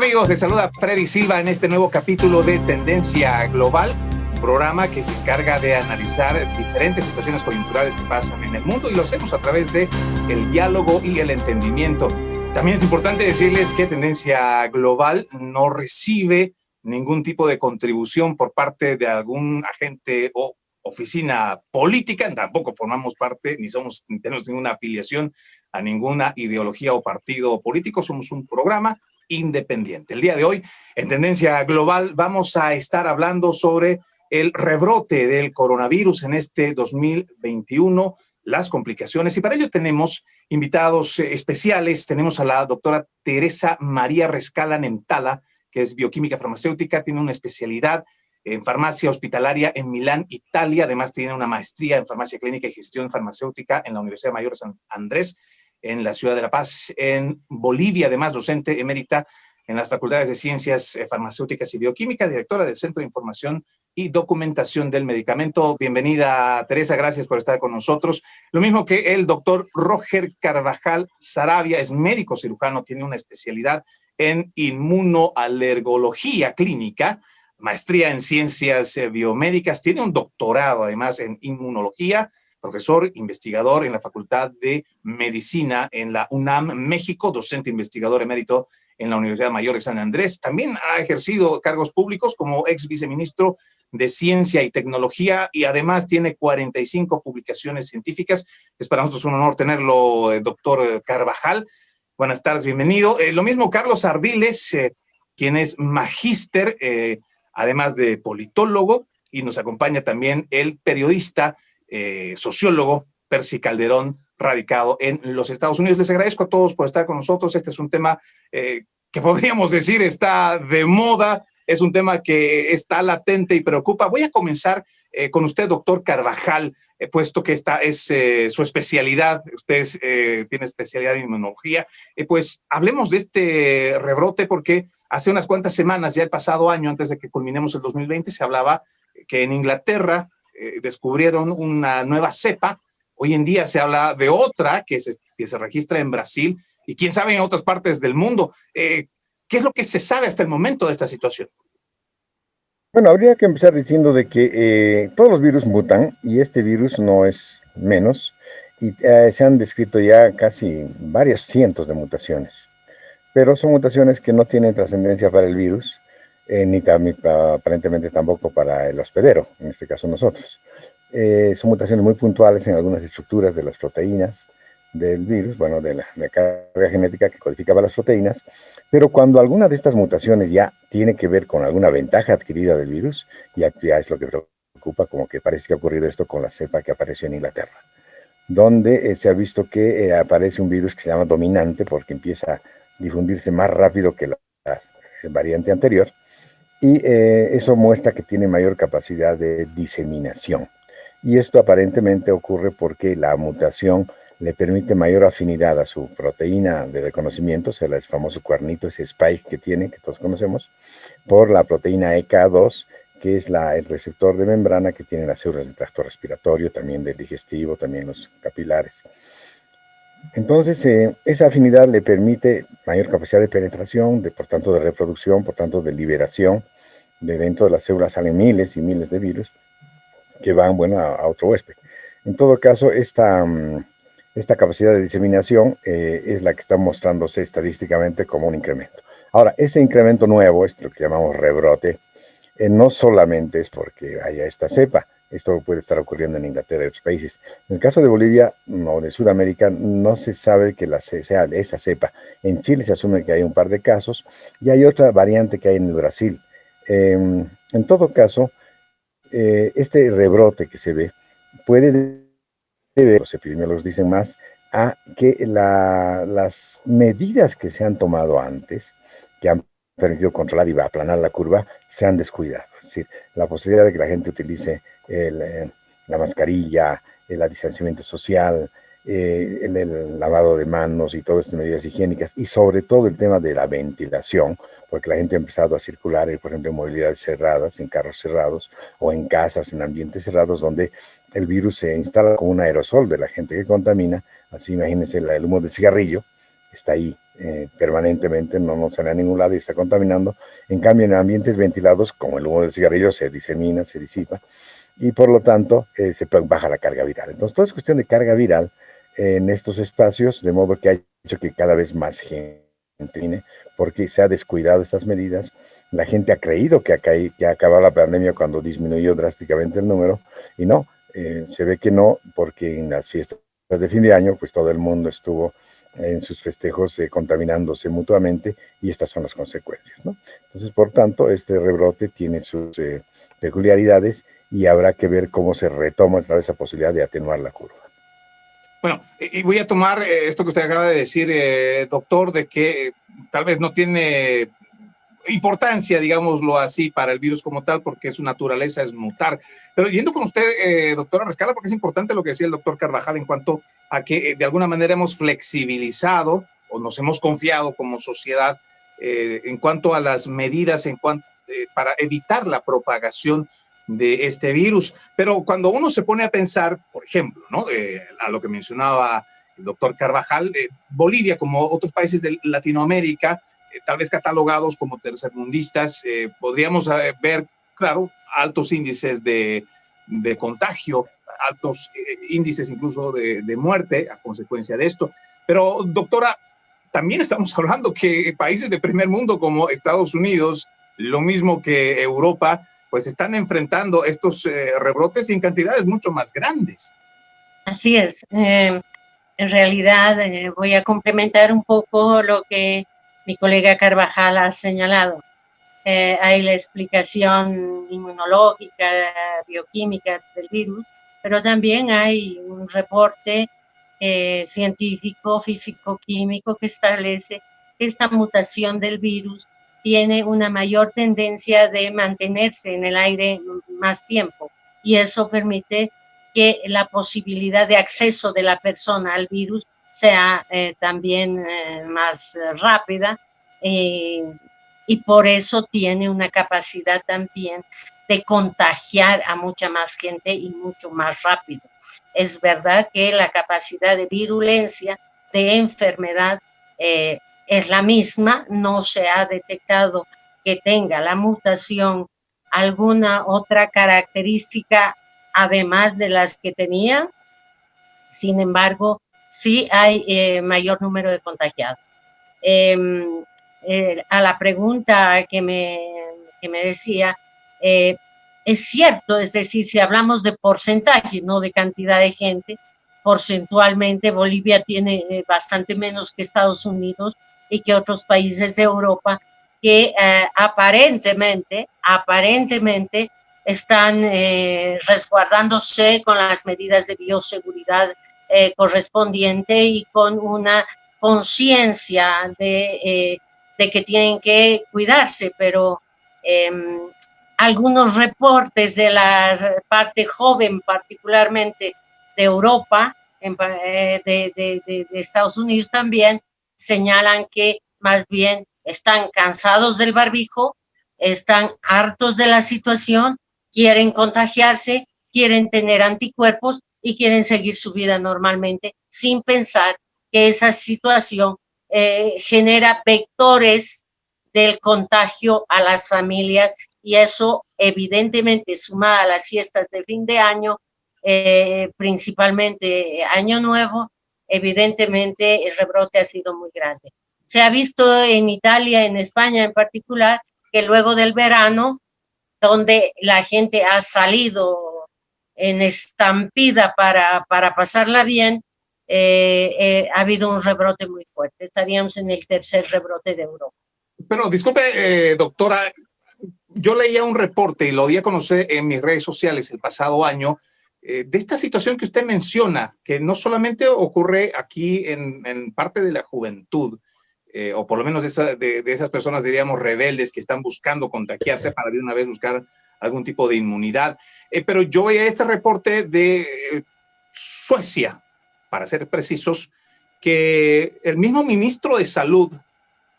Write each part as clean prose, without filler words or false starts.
amigos? Les saluda Freddy Silva en este nuevo capítulo de Tendencia Global, un programa que se encarga de analizar diferentes situaciones coyunturales que pasan en el mundo y lo hacemos a través de el diálogo y el entendimiento. También es importante decirles que Tendencia Global no recibe ningún tipo de contribución por parte de algún agente o oficina política, tampoco formamos parte ni tenemos ninguna afiliación a ninguna ideología o partido político, somos un programa independiente. El día de hoy, en Tendencia Global, vamos a estar hablando sobre el rebrote del coronavirus en este 2021, las complicaciones, y para ello tenemos invitados especiales. Tenemos a la doctora Teresa María Rescala Nemtala, que es bioquímica farmacéutica, tiene una especialidad en farmacia hospitalaria en Milán, Italia. Además tiene una maestría en farmacia clínica y gestión farmacéutica en la Universidad Mayor de San Andrés, en la ciudad de La Paz. En Bolivia, además, docente emérita en las facultades de Ciencias Farmacéuticas y Bioquímica, directora del Centro de Información y Documentación del Medicamento. Bienvenida, Teresa, gracias por estar con nosotros. Lo mismo que el doctor Roger Carvajal Saravia, es médico cirujano, tiene una especialidad en inmunoalergología clínica, maestría en ciencias biomédicas, tiene un doctorado además en inmunología, profesor investigador en la Facultad de Medicina en la UNAM, México, docente investigador emérito en la Universidad Mayor de San Andrés. También ha ejercido cargos públicos como ex viceministro de Ciencia y Tecnología y además tiene 45 publicaciones científicas. Es para nosotros un honor tenerlo, doctor Carvajal. Buenas tardes, bienvenido. Lo mismo Carlos Ardiles, quien es magíster, además de politólogo, y nos acompaña también el periodista, sociólogo Percy Calderón, radicado en los Estados Unidos. Les agradezco a todos por estar con nosotros. Este es un tema que podríamos decir está de moda, es un tema que está latente y preocupa. Voy a comenzar con usted, doctor Carvajal, puesto que esta es su especialidad. Usted tiene especialidad en inmunología. Pues hablemos de este rebrote, porque hace unas cuantas semanas, ya el pasado año, antes de que culminemos el 2020, se hablaba que en Inglaterra descubrieron una nueva cepa. Hoy en día se habla de otra que se registra en Brasil y quién sabe en otras partes del mundo. ¿Qué es lo que se sabe hasta el momento de esta situación? Bueno, habría que empezar diciendo de que todos los virus mutan y este virus no es menos, y se han descrito ya casi varias cientos de mutaciones, pero son mutaciones que no tienen trascendencia para el virus, ni aparentemente tampoco para el hospedero, en este caso nosotros. Son mutaciones muy puntuales en algunas estructuras de las proteínas del virus, bueno, de la carga genética que codificaba las proteínas, pero cuando alguna de estas mutaciones ya tiene que ver con alguna ventaja adquirida del virus, ya es lo que preocupa, como que parece que ha ocurrido esto con la cepa que apareció en Inglaterra, donde se ha visto que aparece un virus que se llama dominante porque empieza a difundirse más rápido que la variante anterior, y eso muestra que tiene mayor capacidad de diseminación. Y esto aparentemente ocurre porque la mutación le permite mayor afinidad a su proteína de reconocimiento, o sea, el famoso cuernito, ese spike que tiene, que todos conocemos, por la proteína EK2, que es el receptor de membrana que tienen las células del tracto respiratorio, también del digestivo, también los capilares. Entonces, esa afinidad le permite mayor capacidad de penetración, por tanto de reproducción, por tanto de liberación. De dentro de las células salen miles y miles de virus que van, bueno, a otro huésped. En todo caso, esta capacidad de diseminación es la que está mostrándose estadísticamente como un incremento. Ahora, ese incremento nuevo, esto que llamamos rebrote, no solamente es porque haya esta cepa. Esto puede estar ocurriendo en Inglaterra y otros países. En el caso de Bolivia o de Sudamérica, no se sabe que sea esa cepa. En Chile se asume que hay un par de casos y hay otra variante que hay en el Brasil. En todo caso, este rebrote que se ve puede deber, los epidemiólogos dicen más, a que las medidas que se han tomado antes, que han permitido controlar y aplanar la curva, se han descuidado. Es decir, la posibilidad de que la gente utilice la mascarilla, el distanciamiento social, el lavado de manos y todas estas medidas higiénicas, y sobre todo el tema de la ventilación, porque la gente ha empezado a circular, por ejemplo, en movilidades cerradas, en carros cerrados, o en casas, en ambientes cerrados, donde el virus se instala como un aerosol de la gente que contamina. Así imagínense el humo del cigarrillo, está ahí permanentemente, no sale a ningún lado y está contaminando. En cambio, en ambientes ventilados, como el humo del cigarrillo, se disemina, se disipa y por lo tanto se baja la carga viral. Entonces, todo es cuestión de carga viral en estos espacios, de modo que ha hecho que cada vez más gente viene, porque se ha descuidado estas medidas. La gente ha creído que ha acabado la pandemia cuando disminuyó drásticamente el número, y no, se ve que no, porque en las fiestas de fin de año, pues todo el mundo estuvo en sus festejos conntaminándose mutuamente, y estas son las consecuencias, ¿no? Entonces, por tanto, este rebrote tiene sus peculiaridades y habrá que ver cómo se retoma otra vez esa posibilidad de atenuar la curva. Bueno, y voy a tomar esto que usted acaba de decir, doctor, de que tal vez no tiene importancia, digámoslo así, para el virus como tal, porque su naturaleza es mutar. Pero yendo con usted, doctora Rescala, porque es importante lo que decía el doctor Carvajal en cuanto a que de alguna manera hemos flexibilizado o nos hemos confiado como sociedad en cuanto a las medidas para evitar la propagación de este virus. Pero cuando uno se pone a pensar, por ejemplo, ¿no? A lo que mencionaba el doctor Carvajal, Bolivia, como otros países de Latinoamérica, tal vez catalogados como tercermundistas, podríamos ver, claro, altos índices de contagio, altos índices incluso de muerte a consecuencia de esto. Pero, doctora, también estamos hablando que países de primer mundo como Estados Unidos, lo mismo que Europa, pues están enfrentando estos rebrotes en cantidades mucho más grandes. Así es. En realidad, voy a complementar un poco lo que mi colega Carvajal ha señalado. Hay la explicación inmunológica, bioquímica del virus, pero también hay un reporte científico, físico-químico que establece que esta mutación del virus tiene una mayor tendencia de mantenerse en el aire más tiempo, y eso permite que la posibilidad de acceso de la persona al virus sea también más rápida, y por eso tiene una capacidad también de contagiar a mucha más gente y mucho más rápido. Es verdad que la capacidad de virulencia, de enfermedad, es la misma, no se ha detectado que tenga la mutación alguna otra característica además de las que tenía. Sin embargo, sí hay mayor número de contagiados. A la pregunta que me decía, es cierto, es decir, si hablamos de porcentaje, no de cantidad de gente, porcentualmente Bolivia tiene bastante menos que Estados Unidos y que otros países de Europa que aparentemente están resguardándose con las medidas de bioseguridad correspondiente y con una conciencia de que tienen que cuidarse, pero algunos reportes de la parte joven, particularmente de Europa, de Estados Unidos también, señalan que más bien están cansados del barbijo, están hartos de la situación, quieren contagiarse, quieren tener anticuerpos y quieren seguir su vida normalmente sin pensar que esa situación genera vectores del contagio a las familias, y eso evidentemente sumada a las fiestas de fin de año, principalmente Año Nuevo, evidentemente el rebrote ha sido muy grande. Se ha visto en Italia, en España en particular, que luego del verano, donde la gente ha salido en estampida para pasarla bien, ha habido un rebrote muy fuerte. Estaríamos en el tercer rebrote de Europa. Pero disculpe, doctora, yo leía un reporte y lo di a conocer en mis redes sociales el pasado año de esta situación que usted menciona, que no solamente ocurre aquí en parte de la juventud, o por lo menos de esas personas, diríamos, rebeldes que están buscando contagiarse para de una vez buscar algún tipo de inmunidad. Pero yo veía este reporte de Suecia, para ser precisos, que el mismo ministro de Salud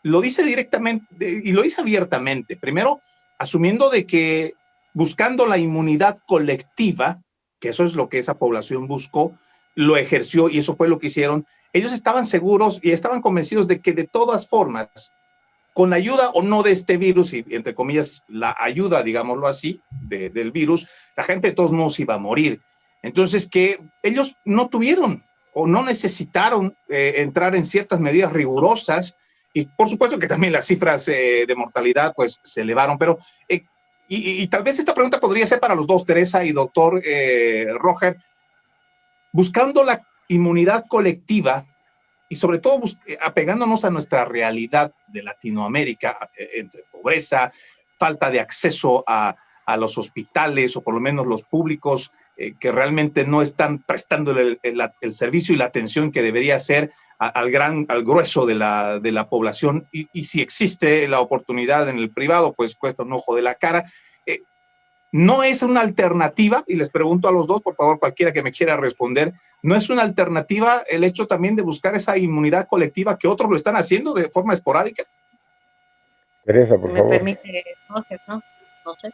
lo dice directamente y lo dice abiertamente. Primero, asumiendo de que buscando la inmunidad colectiva, que eso es lo que esa población buscó, lo ejerció y eso fue lo que hicieron. Ellos estaban seguros y estaban convencidos de que de todas formas, con ayuda o no de este virus, y entre comillas, la ayuda, digámoslo así, del virus, la gente de todos modos iba a morir. Entonces, que ellos no tuvieron o no necesitaron entrar en ciertas medidas rigurosas, y por supuesto que también las cifras de mortalidad pues se elevaron, pero y tal vez esta pregunta podría ser para los dos, Teresa y doctor Roger, buscando la inmunidad colectiva y sobre todo apegándonos a nuestra realidad de Latinoamérica, entre pobreza, falta de acceso a los hospitales o por lo menos los públicos que realmente no están prestándole el servicio y la atención que debería ser al grueso de la población, y si existe la oportunidad en el privado, pues cuesta un ojo de la cara. No es una alternativa, y les pregunto a los dos, por favor, cualquiera que me quiera responder, ¿no es una alternativa el hecho también de buscar esa inmunidad colectiva que otros lo están haciendo de forma esporádica? Teresa, por favor. Me permite, Roger, ¿no? No sé.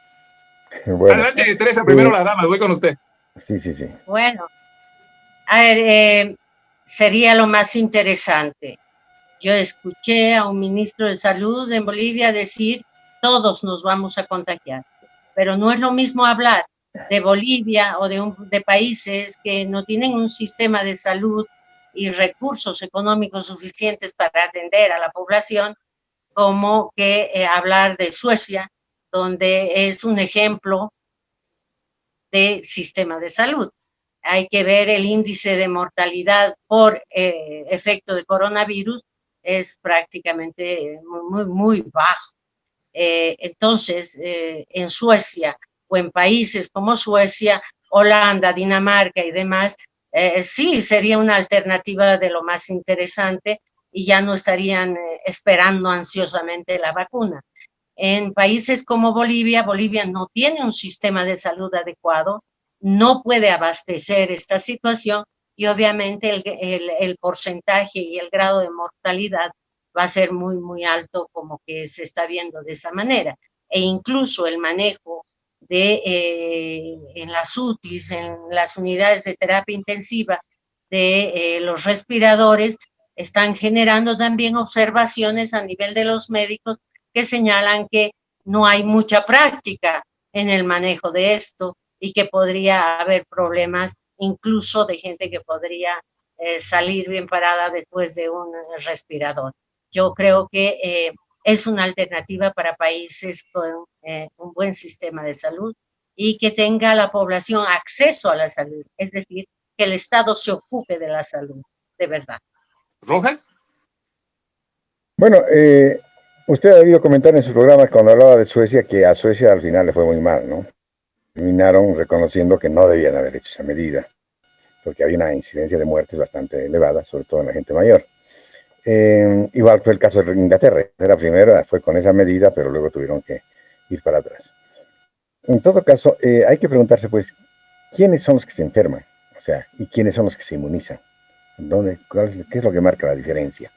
Bueno, adelante, Teresa, primero la dama, voy con usted. Sí. Bueno, a ver, sería lo más interesante. Yo escuché a un ministro de Salud en Bolivia decir, todos nos vamos a contagiar. Pero no es lo mismo hablar de Bolivia o de países que no tienen un sistema de salud y recursos económicos suficientes para atender a la población, como que hablar de Suecia, donde es un ejemplo de sistema de salud. Hay que ver el índice de mortalidad por efecto de coronavirus, es prácticamente muy bajo. Entonces, en Suecia o en países como Suecia, Holanda, Dinamarca y demás, sí sería una alternativa de lo más interesante y ya no estarían esperando ansiosamente la vacuna. En países como Bolivia, Bolivia no tiene un sistema de salud adecuado, no puede abastecer esta situación y obviamente el porcentaje y el grado de mortalidad va a ser muy alto, como que se está viendo de esa manera. E incluso el manejo en las UTIs, en las unidades de terapia intensiva de los respiradores, están generando también observaciones a nivel de los médicos que señalan que no hay mucha práctica en el manejo de esto y que podría haber problemas incluso de gente que podría salir bien parada después de un respirador. Yo creo que es una alternativa para países con un buen sistema de salud y que tenga la población acceso a la salud, es decir, que el Estado se ocupe de la salud, de verdad. ¿Roja? Bueno, usted ha debido comentar en su programa cuando hablaba de Suecia que a Suecia al final le fue muy mal, ¿no? Terminaron reconociendo que no debían haber hecho esa medida, porque había una incidencia de muertes bastante elevada, sobre todo en la gente mayor. Igual fue el caso de Inglaterra. La primera fue con esa medida, pero luego tuvieron que ir para atrás. En todo caso, hay que preguntarse, pues, ¿quiénes son los que se enferman? O sea, ¿y quiénes son los que se inmunizan? ¿Qué es lo que marca la diferencia?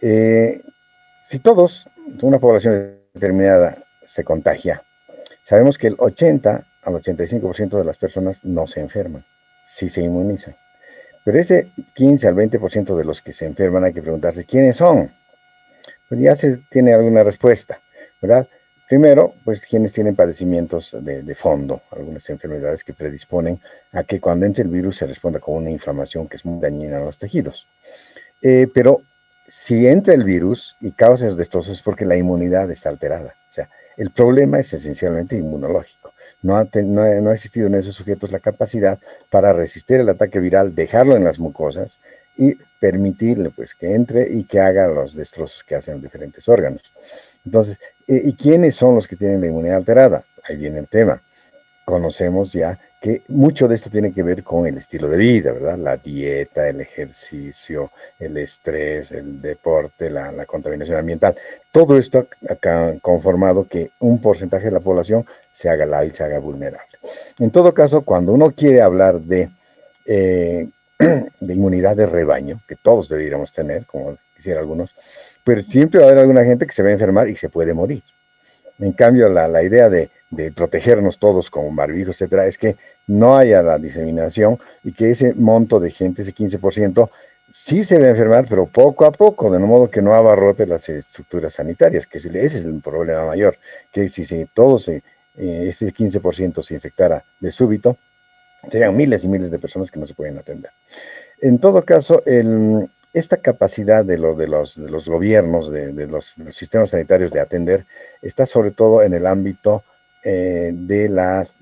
Si todos, una población determinada, se contagia, sabemos que el 80 al 85% de las personas no se enferman, sí se inmunizan. Pero ese 15 al 20% de los que se enferman hay que preguntarse, ¿quiénes son? Pues ya se tiene alguna respuesta, ¿verdad? Primero, pues quienes tienen padecimientos de fondo, algunas enfermedades que predisponen a que cuando entre el virus se responda con una inflamación que es muy dañina a los tejidos. Pero si entra el virus y causa esos destrozos es porque la inmunidad está alterada. O sea, el problema es esencialmente inmunológico. No ha existido en esos sujetos la capacidad para resistir el ataque viral, dejarlo en las mucosas y permitirle pues que entre y que haga los destrozos que hacen los diferentes órganos. Entonces, ¿y quiénes son los que tienen la inmunidad alterada? Ahí viene el tema. Conocemos ya que mucho de esto tiene que ver con el estilo de vida, ¿verdad? La dieta, el ejercicio, el estrés, el deporte, la contaminación ambiental. Todo esto ha conformado que un porcentaje de la población se haga lábil, se haga vulnerable. En todo caso, cuando uno quiere hablar de inmunidad de rebaño, que todos deberíamos tener, como quisiera algunos, pero siempre va a haber alguna gente que se va a enfermar y se puede morir. En cambio, la idea de protegernos todos con barbijo, etcétera, es que no haya la diseminación y que ese monto de gente, ese 15%, sí se va a enfermar, pero poco a poco, de modo que no abarrote las estructuras sanitarias, que ese es el problema mayor, que si ese 15% se infectara de súbito, serían miles y miles de personas que no se pueden atender. En todo caso, esta capacidad de los gobiernos, de los sistemas sanitarios de atender, está sobre todo en el ámbito de las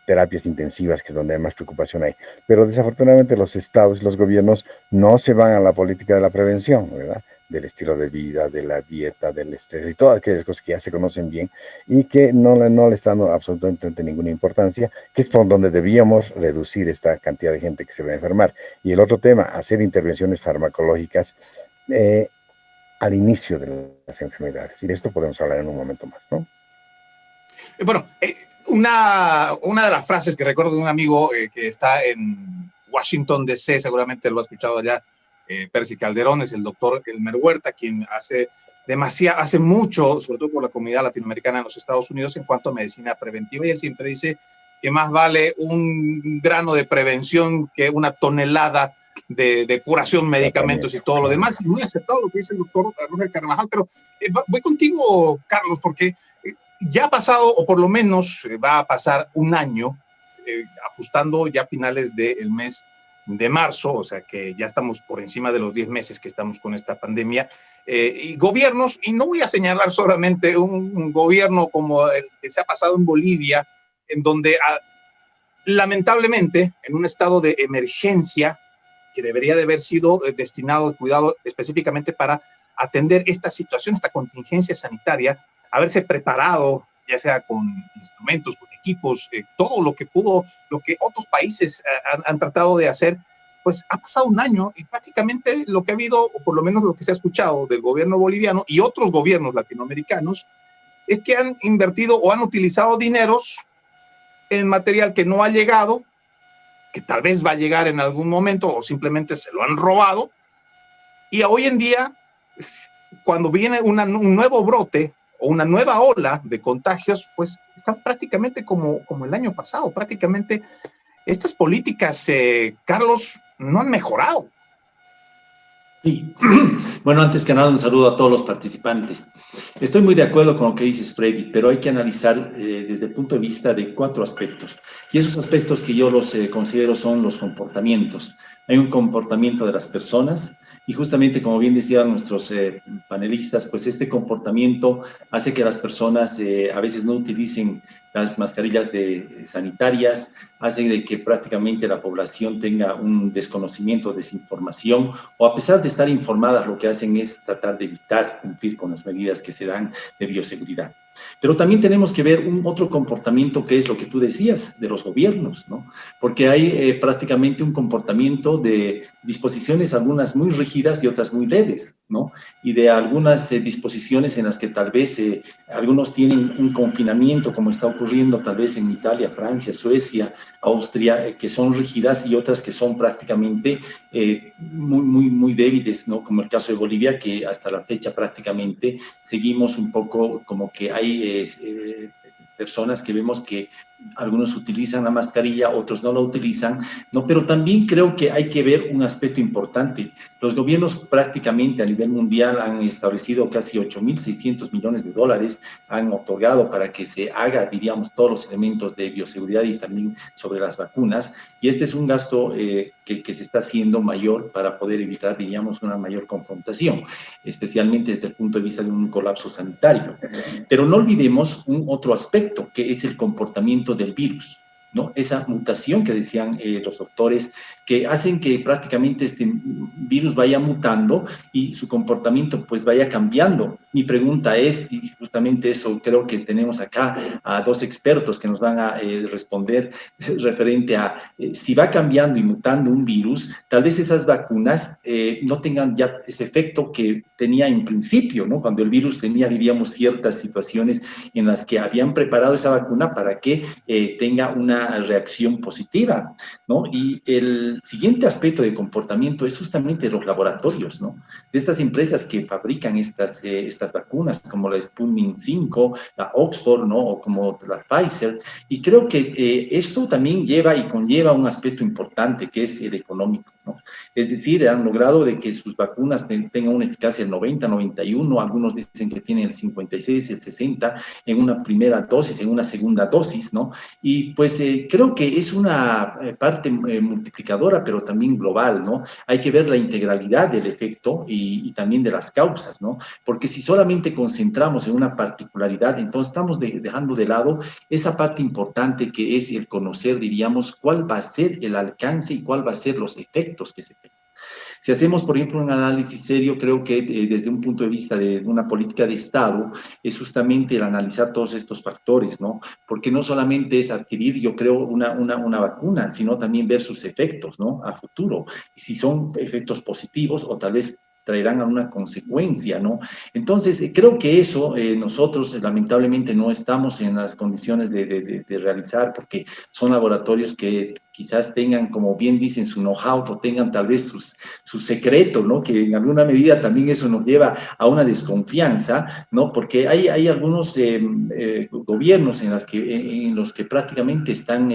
terapias intensivas, que es donde más preocupación hay. Pero desafortunadamente los estados y los gobiernos no se van a la política de la prevención, ¿verdad? Del estilo de vida, de la dieta, del estrés y todas aquellas cosas que ya se conocen bien y que no le están dando absolutamente ninguna importancia, que es por donde debíamos reducir esta cantidad de gente que se va a enfermar. Y el otro tema, hacer intervenciones farmacológicas al inicio de las enfermedades. Y de esto podemos hablar en un momento más, ¿no? Bueno, una de las frases que recuerdo de un amigo que está en Washington, D.C., seguramente lo ha escuchado allá, Percy Calderón, es el doctor Elmer Huerta, quien hace mucho, sobre todo por la comunidad latinoamericana en los Estados Unidos, en cuanto a medicina preventiva, y él siempre dice que más vale un grano de prevención que una tonelada de curación, medicamentos y todo lo demás. Y muy acertado lo que dice el doctor Roger Carvajal, pero voy contigo, Carlos, porque ya ha pasado, o por lo menos va a pasar un año, ajustando ya finales del mes de marzo, o sea que ya estamos por encima de los 10 meses que estamos con esta pandemia, y gobiernos, y no voy a señalar solamente un gobierno como el que se ha pasado en Bolivia, en donde lamentablemente en un estado de emergencia que debería de haber sido destinado y cuidado específicamente para atender esta situación, esta contingencia sanitaria, haberse preparado, ya sea con instrumentos, con equipos, todo lo que pudo, lo que otros países han tratado de hacer, pues ha pasado un año y prácticamente lo que ha habido, o por lo menos lo que se ha escuchado del gobierno boliviano y otros gobiernos latinoamericanos, es que han invertido o han utilizado dineros en material que no ha llegado, que tal vez va a llegar en algún momento o simplemente se lo han robado. Y hoy en día, cuando viene un nuevo brote o una nueva ola de contagios, pues están prácticamente como el año pasado. Prácticamente estas políticas, Carlos, no han mejorado. Sí, bueno, antes que nada un saludo a todos los participantes. Estoy muy de acuerdo con lo que dices, Freddy, pero hay que analizar desde el punto de vista de 4 aspectos. Y esos aspectos que yo los considero son los comportamientos. Hay un comportamiento de las personas y justamente, como bien decían nuestros panelistas, pues este comportamiento hace que las personas a veces no utilicen las mascarillas sanitarias, hace de que prácticamente la población tenga un desconocimiento, desinformación, o a pesar de estar informadas, lo que hacen es tratar de evitar cumplir con las medidas que se dan de bioseguridad. Pero también tenemos que ver otro comportamiento que es lo que tú decías de los gobiernos, ¿no? Porque hay prácticamente un comportamiento de disposiciones, algunas muy rígidas y otras muy leves, ¿no? Y de algunas disposiciones en las que tal vez algunos tienen un confinamiento, como está ocurriendo tal vez en Italia, Francia, Suecia, Austria, que son rígidas, y otras que son prácticamente muy débiles, ¿no? Como el caso de Bolivia, que hasta la fecha prácticamente seguimos un poco como que hay personas que vemos que algunos utilizan la mascarilla, otros no la utilizan, ¿no? Pero también creo que hay que ver un aspecto importante. Los gobiernos prácticamente a nivel mundial han establecido casi 8.600 millones de dólares, han otorgado para que se haga, diríamos, todos los elementos de bioseguridad y también sobre las vacunas, y este es un gasto que se está haciendo mayor para poder evitar, diríamos, una mayor confrontación, especialmente desde el punto de vista de un colapso sanitario. Pero no olvidemos un otro aspecto, que es el comportamiento del virus, ¿no? Esa mutación que decían los doctores, que hacen que prácticamente este virus vaya mutando y su comportamiento pues vaya cambiando. Mi pregunta es, y justamente eso creo que tenemos acá a 2 expertos que nos van a responder referente a si va cambiando y mutando un virus, tal vez esas vacunas no tengan ya ese efecto que tenía en principio, ¿no? Cuando el virus tenía, diríamos, ciertas situaciones en las que habían preparado esa vacuna para que tenga una reacción positiva, ¿no? Y el siguiente aspecto de comportamiento es justamente los laboratorios, ¿no? De estas empresas que fabrican estas estas vacunas, como la Sputnik 5, la Oxford, ¿no? O como la Pfizer. Y creo que esto también lleva y conlleva un aspecto importante, que es el económico, ¿no? Es decir, han logrado de que sus vacunas tengan una eficacia del 90, 91, algunos dicen que tienen el 56, el 60 en una primera dosis, en una segunda dosis, ¿no? Y pues creo que es una parte multiplicadora, pero también global, ¿no? Hay que ver la integralidad del efecto y también de las causas, ¿no? Porque si solamente concentramos en una particularidad, entonces estamos dejando de lado esa parte importante que es el conocer, diríamos, cuál va a ser el alcance y cuál va a ser los efectos que se tengan. Si hacemos, por ejemplo, un análisis serio, creo que desde un punto de vista de una política de Estado, es justamente el analizar todos estos factores, ¿no? Porque no solamente es adquirir, yo creo, una vacuna, sino también ver sus efectos, ¿no? A futuro. Y si son efectos positivos o tal vez traerán alguna consecuencia, ¿no? Entonces, creo que eso nosotros lamentablemente no estamos en las condiciones de realizar, porque son laboratorios que quizás tengan, como bien dicen, su know-how o tengan tal vez sus secretos, ¿no? Que en alguna medida también eso nos lleva a una desconfianza, ¿no? Porque hay algunos gobiernos en los que prácticamente están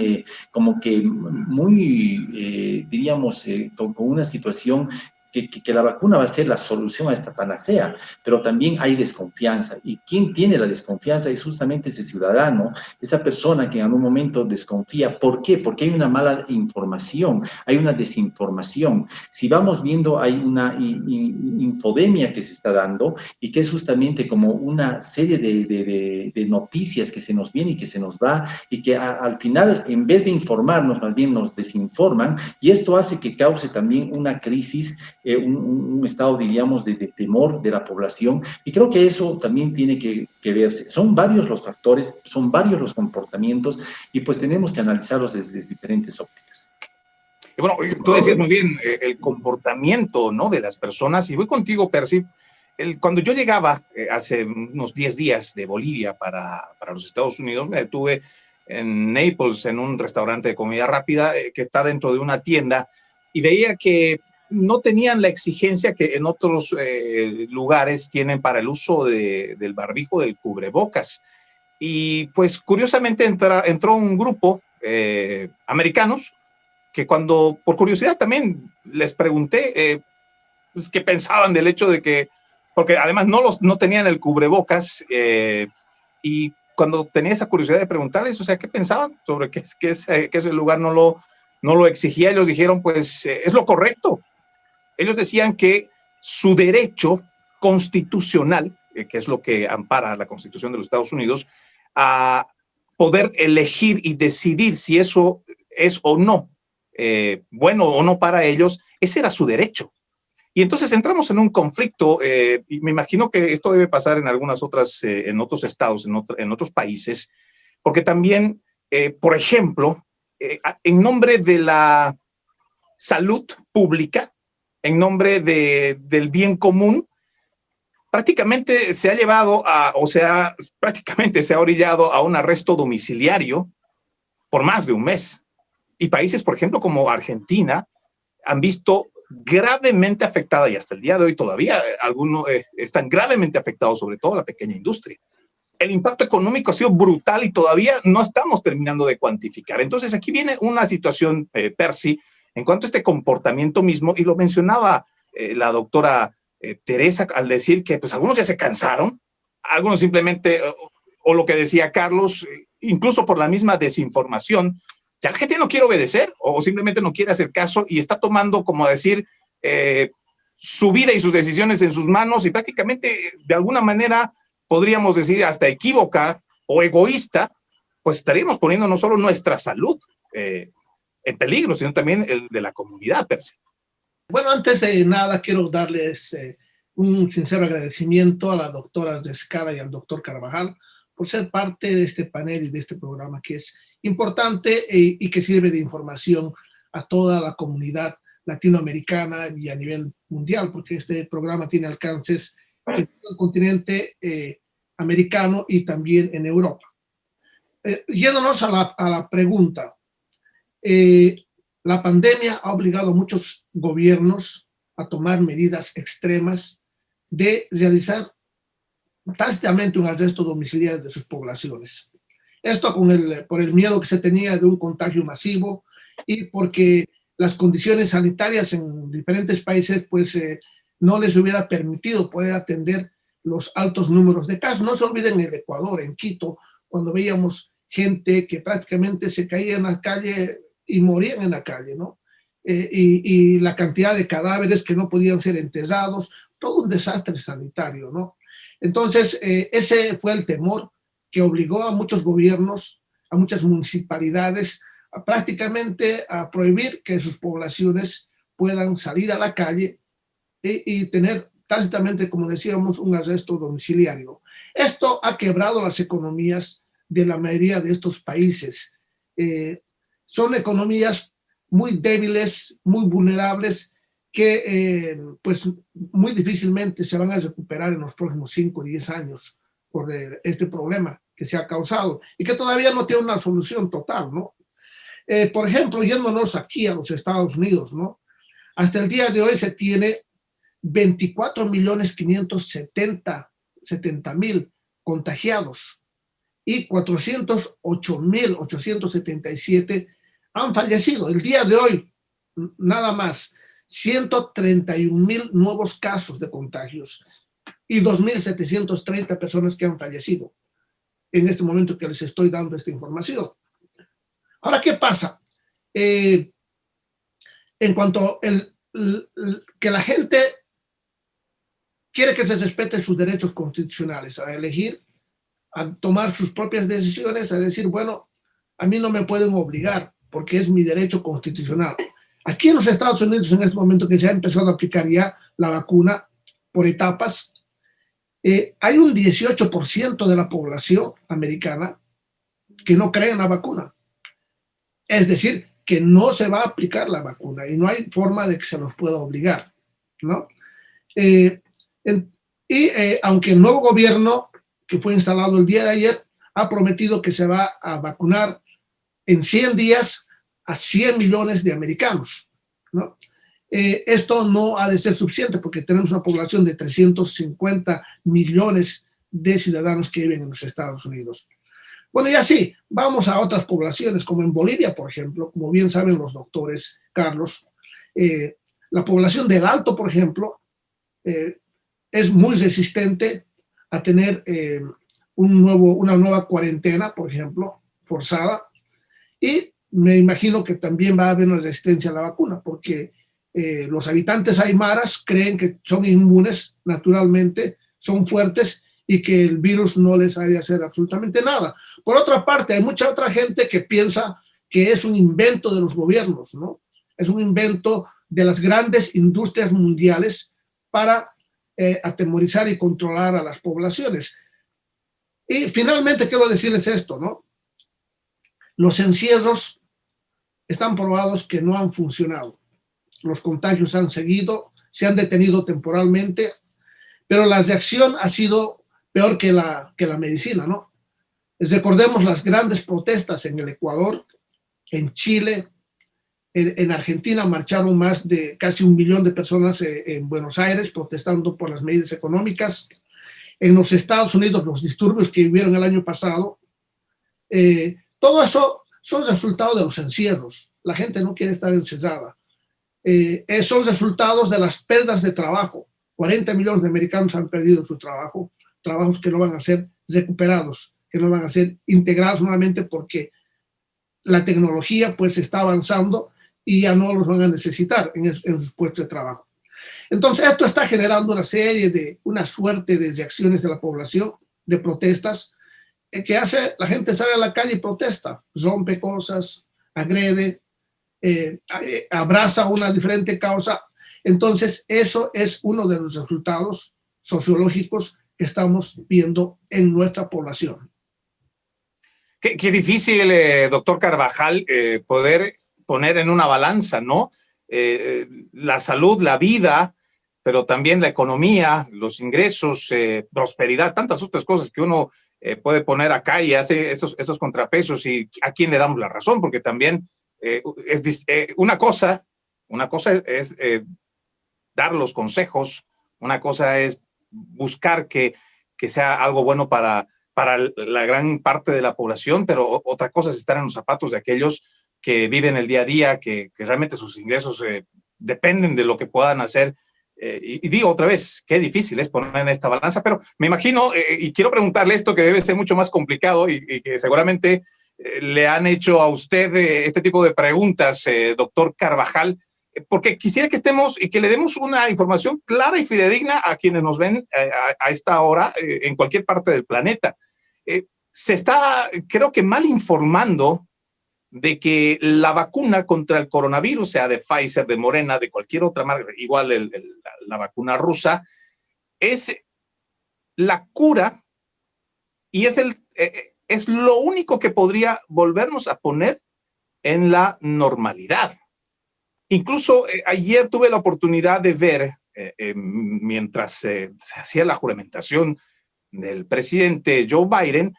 como que muy, diríamos, con una situación que la vacuna va a ser la solución a esta panacea, pero también hay desconfianza. ¿Y quién tiene la desconfianza? Es justamente ese ciudadano, esa persona que en algún momento desconfía. ¿Por qué? Porque hay una mala información, hay una desinformación. Si vamos viendo, hay una infodemia que se está dando y que es justamente como una serie de noticias que se nos viene y que se nos va y que al final, en vez de informarnos, más bien nos desinforman, y esto hace que cause también una crisis, un estado, diríamos, de temor de la población, y creo que eso también tiene que verse. Son varios los factores, son varios los comportamientos, y pues tenemos que analizarlos desde diferentes ópticas. Y bueno, tú decías muy bien el comportamiento, ¿no? De las personas, y voy contigo, Percy. Cuando yo llegaba hace unos 10 días de Bolivia para los Estados Unidos, me detuve en Naples, en un restaurante de comida rápida que está dentro de una tienda, y veía que no tenían la exigencia que en otros lugares tienen para el uso del barbijo, del cubrebocas. Y pues curiosamente entró un grupo americanos que cuando, por curiosidad también les pregunté pues, qué pensaban del hecho de que, porque además no tenían el cubrebocas, y cuando tenía esa curiosidad de preguntarles, o sea, qué pensaban sobre que ese lugar no lo exigía, ellos dijeron, pues es lo correcto. Ellos decían que su derecho constitucional, que es lo que ampara la Constitución de los Estados Unidos, a poder elegir y decidir si eso es o no bueno o no para ellos, ese era su derecho. Y entonces entramos en un conflicto, y me imagino que esto debe pasar en algunas otras, en otros estados, en otros países, porque también, por ejemplo, en nombre de la salud pública, en nombre del bien común, prácticamente se ha llevado prácticamente se ha orillado a un arresto domiciliario por más de un mes. Y países, por ejemplo, como Argentina, han visto gravemente afectada, y hasta el día de hoy todavía algunos están gravemente afectados, sobre todo la pequeña industria. El impacto económico ha sido brutal y todavía no estamos terminando de cuantificar. Entonces aquí viene una situación, Percy, en cuanto a este comportamiento mismo, y lo mencionaba la doctora Teresa al decir que pues algunos ya se cansaron, algunos simplemente, o lo que decía Carlos, incluso por la misma desinformación, ya la gente no quiere obedecer o simplemente no quiere hacer caso y está tomando, como decir, su vida y sus decisiones en sus manos, y prácticamente de alguna manera podríamos decir hasta equívoca o egoísta, pues estaríamos poniendo no solo nuestra salud en peligro, sino también el de la comunidad per se. Bueno, antes de nada quiero darles un sincero agradecimiento a la doctora Descara y al doctor Carvajal por ser parte de este panel y de este programa que es importante y que sirve de información a toda la comunidad latinoamericana y a nivel mundial, porque este programa tiene alcances en todo el continente americano y también en Europa. Yéndonos a la pregunta, la pandemia ha obligado a muchos gobiernos a tomar medidas extremas de realizar tácitamente un arresto domiciliario de sus poblaciones. Esto por el miedo que se tenía de un contagio masivo y porque las condiciones sanitarias en diferentes países pues no les hubiera permitido poder atender los altos números de casos. No se olviden el Ecuador, en Quito, cuando veíamos gente que prácticamente se caía en la calle y morían en la calle, ¿no? Y la cantidad de cadáveres que no podían ser enterrados, todo un desastre sanitario, ¿no? Entonces, ese fue el temor que obligó a muchos gobiernos, a muchas municipalidades, prácticamente a prohibir que sus poblaciones puedan salir a la calle y tener tácitamente, como decíamos, un arresto domiciliario. Esto ha quebrado las economías de la mayoría de estos países. Son economías muy débiles, muy vulnerables, que pues muy difícilmente se van a recuperar en los próximos 5 o 10 años por este problema que se ha causado y que todavía no tiene una solución total, ¿no? Por ejemplo, yéndonos aquí a los Estados Unidos, ¿no? Hasta el día de hoy se tiene 24.570.000 contagiados y 408.877 han fallecido. El día de hoy, nada más, 131.000 nuevos casos de contagios y 2.730 personas que han fallecido en este momento que les estoy dando esta información. Ahora, ¿qué pasa? En cuanto que la gente quiere que se respeten sus derechos constitucionales a elegir, a tomar sus propias decisiones, a decir, bueno, a mí no me pueden obligar porque es mi derecho constitucional. Aquí en los Estados Unidos, en este momento que se ha empezado a aplicar ya la vacuna por etapas, hay un 18% de la población americana que no cree en la vacuna. Es decir, que no se va a aplicar la vacuna y no hay forma de que se los pueda obligar, ¿no? Aunque el nuevo gobierno que fue instalado el día de ayer ha prometido que se va a vacunar en 100 días a 100 millones de americanos, ¿no? Esto no ha de ser suficiente porque tenemos una población de 350 millones de ciudadanos que viven en los Estados Unidos. Bueno, y así, vamos a otras poblaciones, como en Bolivia, por ejemplo, como bien saben los doctores, Carlos, la población del Alto, por ejemplo, es muy resistente a tener una nueva cuarentena, por ejemplo, forzada, y me imagino que también va a haber una resistencia a la vacuna, porque los habitantes aymaras creen que son inmunes naturalmente, son fuertes y que el virus no les ha de hacer absolutamente nada. Por otra parte, hay mucha otra gente que piensa que es un invento de los gobiernos, ¿no? Es un invento de las grandes industrias mundiales para atemorizar y controlar a las poblaciones. Y finalmente quiero decirles esto, ¿no? Los encierros están probados que no han funcionado. Los contagios han seguido, se han detenido temporalmente, pero la reacción ha sido peor que la medicina, ¿no? Recordemos las grandes protestas en el Ecuador, en Chile, en Argentina marcharon más de casi 1 millón de personas en Buenos Aires protestando por las medidas económicas. En los Estados Unidos, los disturbios que vivieron el año pasado, todo eso son resultados de los encierros. La gente no quiere estar encerrada. Son resultados de las pérdidas de trabajo. 40 millones de americanos han perdido su trabajo, trabajos que no van a ser recuperados, que no van a ser integrados nuevamente porque la tecnología pues está avanzando y ya no los van a necesitar en sus puestos de trabajo. Entonces esto está generando una suerte de reacciones de la población, de protestas, que hace la gente sale a la calle y protesta, rompe cosas, agrede, abraza una diferente causa. Entonces eso es uno de los resultados sociológicos que estamos viendo en nuestra población. Qué difícil, doctor Carvajal, poder poner en una balanza, ¿no? La salud, la vida, pero también la economía, los ingresos, prosperidad, tantas otras cosas que uno puede poner acá y hace esos contrapesos y a quién le damos la razón, porque también una cosa es dar los consejos, una cosa es buscar que que sea algo bueno para la gran parte de la población, pero otra cosa es estar en los zapatos de aquellos que viven el día a día, que realmente sus ingresos dependen de lo que puedan hacer. Y digo otra vez, qué difícil es poner en esta balanza, pero me imagino, y quiero preguntarle esto que debe ser mucho más complicado y que seguramente le han hecho a usted este tipo de preguntas, doctor Carvajal, porque quisiera que estemos y que le demos una información clara y fidedigna a quienes nos ven a esta hora en cualquier parte del planeta. Se está, creo que, mal informando de que la vacuna contra el coronavirus, sea de Pfizer, de Moderna, de cualquier otra marca, igual la vacuna rusa, es la cura y es lo único que podría volvernos a poner en la normalidad. Incluso ayer tuve la oportunidad de ver, mientras se hacía la juramentación del presidente Joe Biden,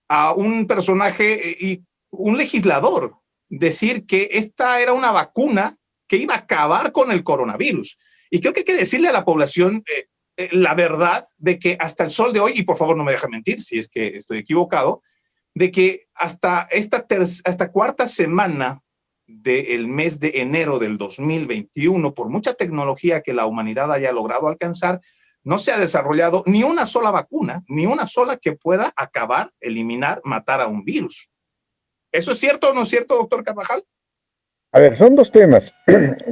a un personaje y un legislador decir que esta era una vacuna que iba a acabar con el coronavirus. Y creo que hay que decirle a la población la verdad de que hasta el sol de hoy, y por favor no me deja mentir si es que estoy equivocado, de que hasta esta cuarta semana del mes de enero del 2021, por mucha tecnología que la humanidad haya logrado alcanzar, no se ha desarrollado ni una sola vacuna, ni una sola que pueda acabar, eliminar, matar a un virus. ¿Eso es cierto o no es cierto, doctor Carvajal? A ver, son dos temas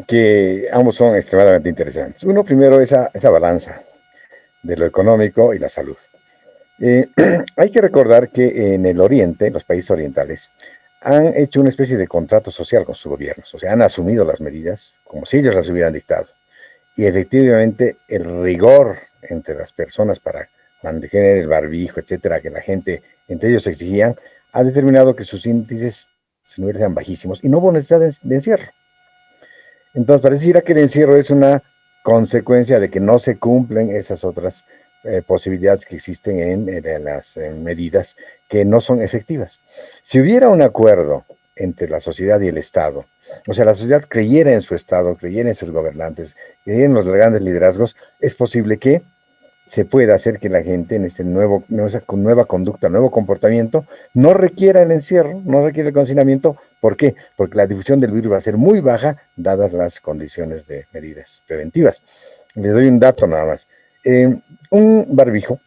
que ambos son extremadamente interesantes. Uno, primero, esa balanza de lo económico y la salud. Hay que recordar que en el Oriente, los países orientales, han hecho una especie de contrato social con sus gobiernos, o sea, han asumido las medidas como si ellos las hubieran dictado. Y efectivamente el rigor entre las personas para mantener el barbijo, etcétera, que la gente entre ellos exigían, ha determinado que sus índices sean bajísimos y no hubo necesidad de encierro. Entonces pareciera que el encierro es una consecuencia de que no se cumplen esas otras posibilidades que existen en las medidas que no son efectivas. Si hubiera un acuerdo entre la sociedad y el Estado, o sea, la sociedad creyera en su Estado, creyera en sus gobernantes, creyera en los grandes liderazgos, es posible que se pueda hacer que la gente en este nueva conducta, nuevo comportamiento, no requiera el encierro, no requiere el confinamiento. ¿Por qué? Porque la difusión del virus va a ser muy baja, dadas las condiciones de medidas preventivas. Les doy un dato nada más. Un barbijo,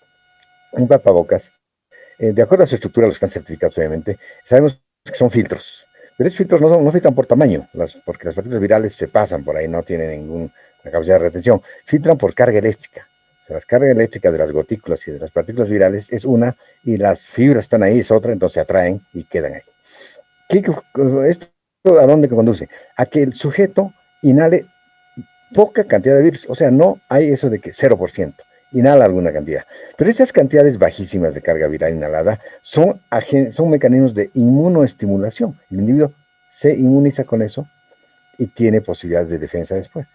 un tapabocas, de acuerdo a su estructura, los que están certificados obviamente, sabemos que son filtros. Pero esos filtros no filtran por tamaño, porque las partículas virales se pasan por ahí, no tienen ninguna capacidad de retención. Filtran por carga eléctrica. O sea, la carga eléctrica de las gotículas y de las partículas virales es una, y las fibras están ahí, es otra, entonces se atraen y quedan ahí. ¿Esto a dónde conduce? A que el sujeto inhale poca cantidad de virus, o sea, no hay eso de que 0%, inhala alguna cantidad. Pero esas cantidades bajísimas de carga viral inhalada son mecanismos de inmunoestimulación. El individuo se inmuniza con eso y tiene posibilidades de defensa después.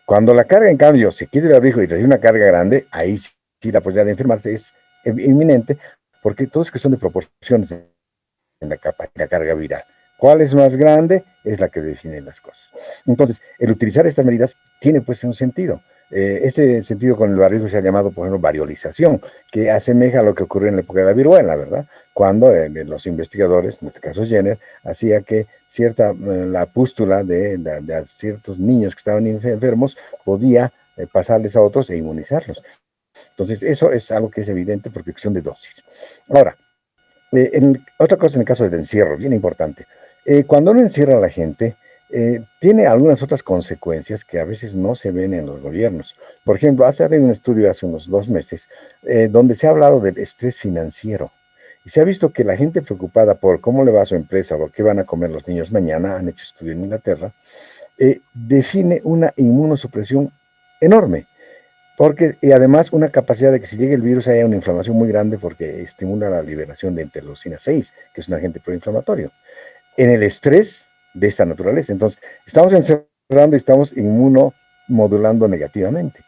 Cuando la carga, en cambio, se quita el abrigo y recibe una carga grande, ahí sí la posibilidad de enfermarse es inminente, porque todo es cuestión de proporciones en la carga viral. ¿Cuál es más grande? Es la que define las cosas. Entonces, el utilizar estas medidas tiene pues un sentido. Ese sentido con el barbijo se ha llamado, por ejemplo, variolización, que asemeja a lo que ocurrió en la época de la viruela, ¿verdad? Cuando los investigadores, en este caso Jenner, hacía que la pústula de ciertos niños que estaban enfermos podía pasarles a otros e inmunizarlos. Entonces, eso es algo que es evidente porque es cuestión de dosis. Ahora, otra cosa en el caso del encierro, bien importante. Cuando uno encierra a la gente, tiene algunas otras consecuencias que a veces no se ven en los gobiernos. Por ejemplo, hace un estudio hace unos 2 meses donde se ha hablado del estrés financiero. Y se ha visto que la gente preocupada por cómo le va a su empresa o qué van a comer los niños mañana, han hecho estudio en Inglaterra, define una inmunosupresión enorme. Y además una capacidad de que si llega el virus haya una inflamación muy grande porque estimula la liberación de interleucina 6, que es un agente proinflamatorio. En el estrés de esta naturaleza. Entonces, estamos encerrando y estamos inmunomodulando negativamente.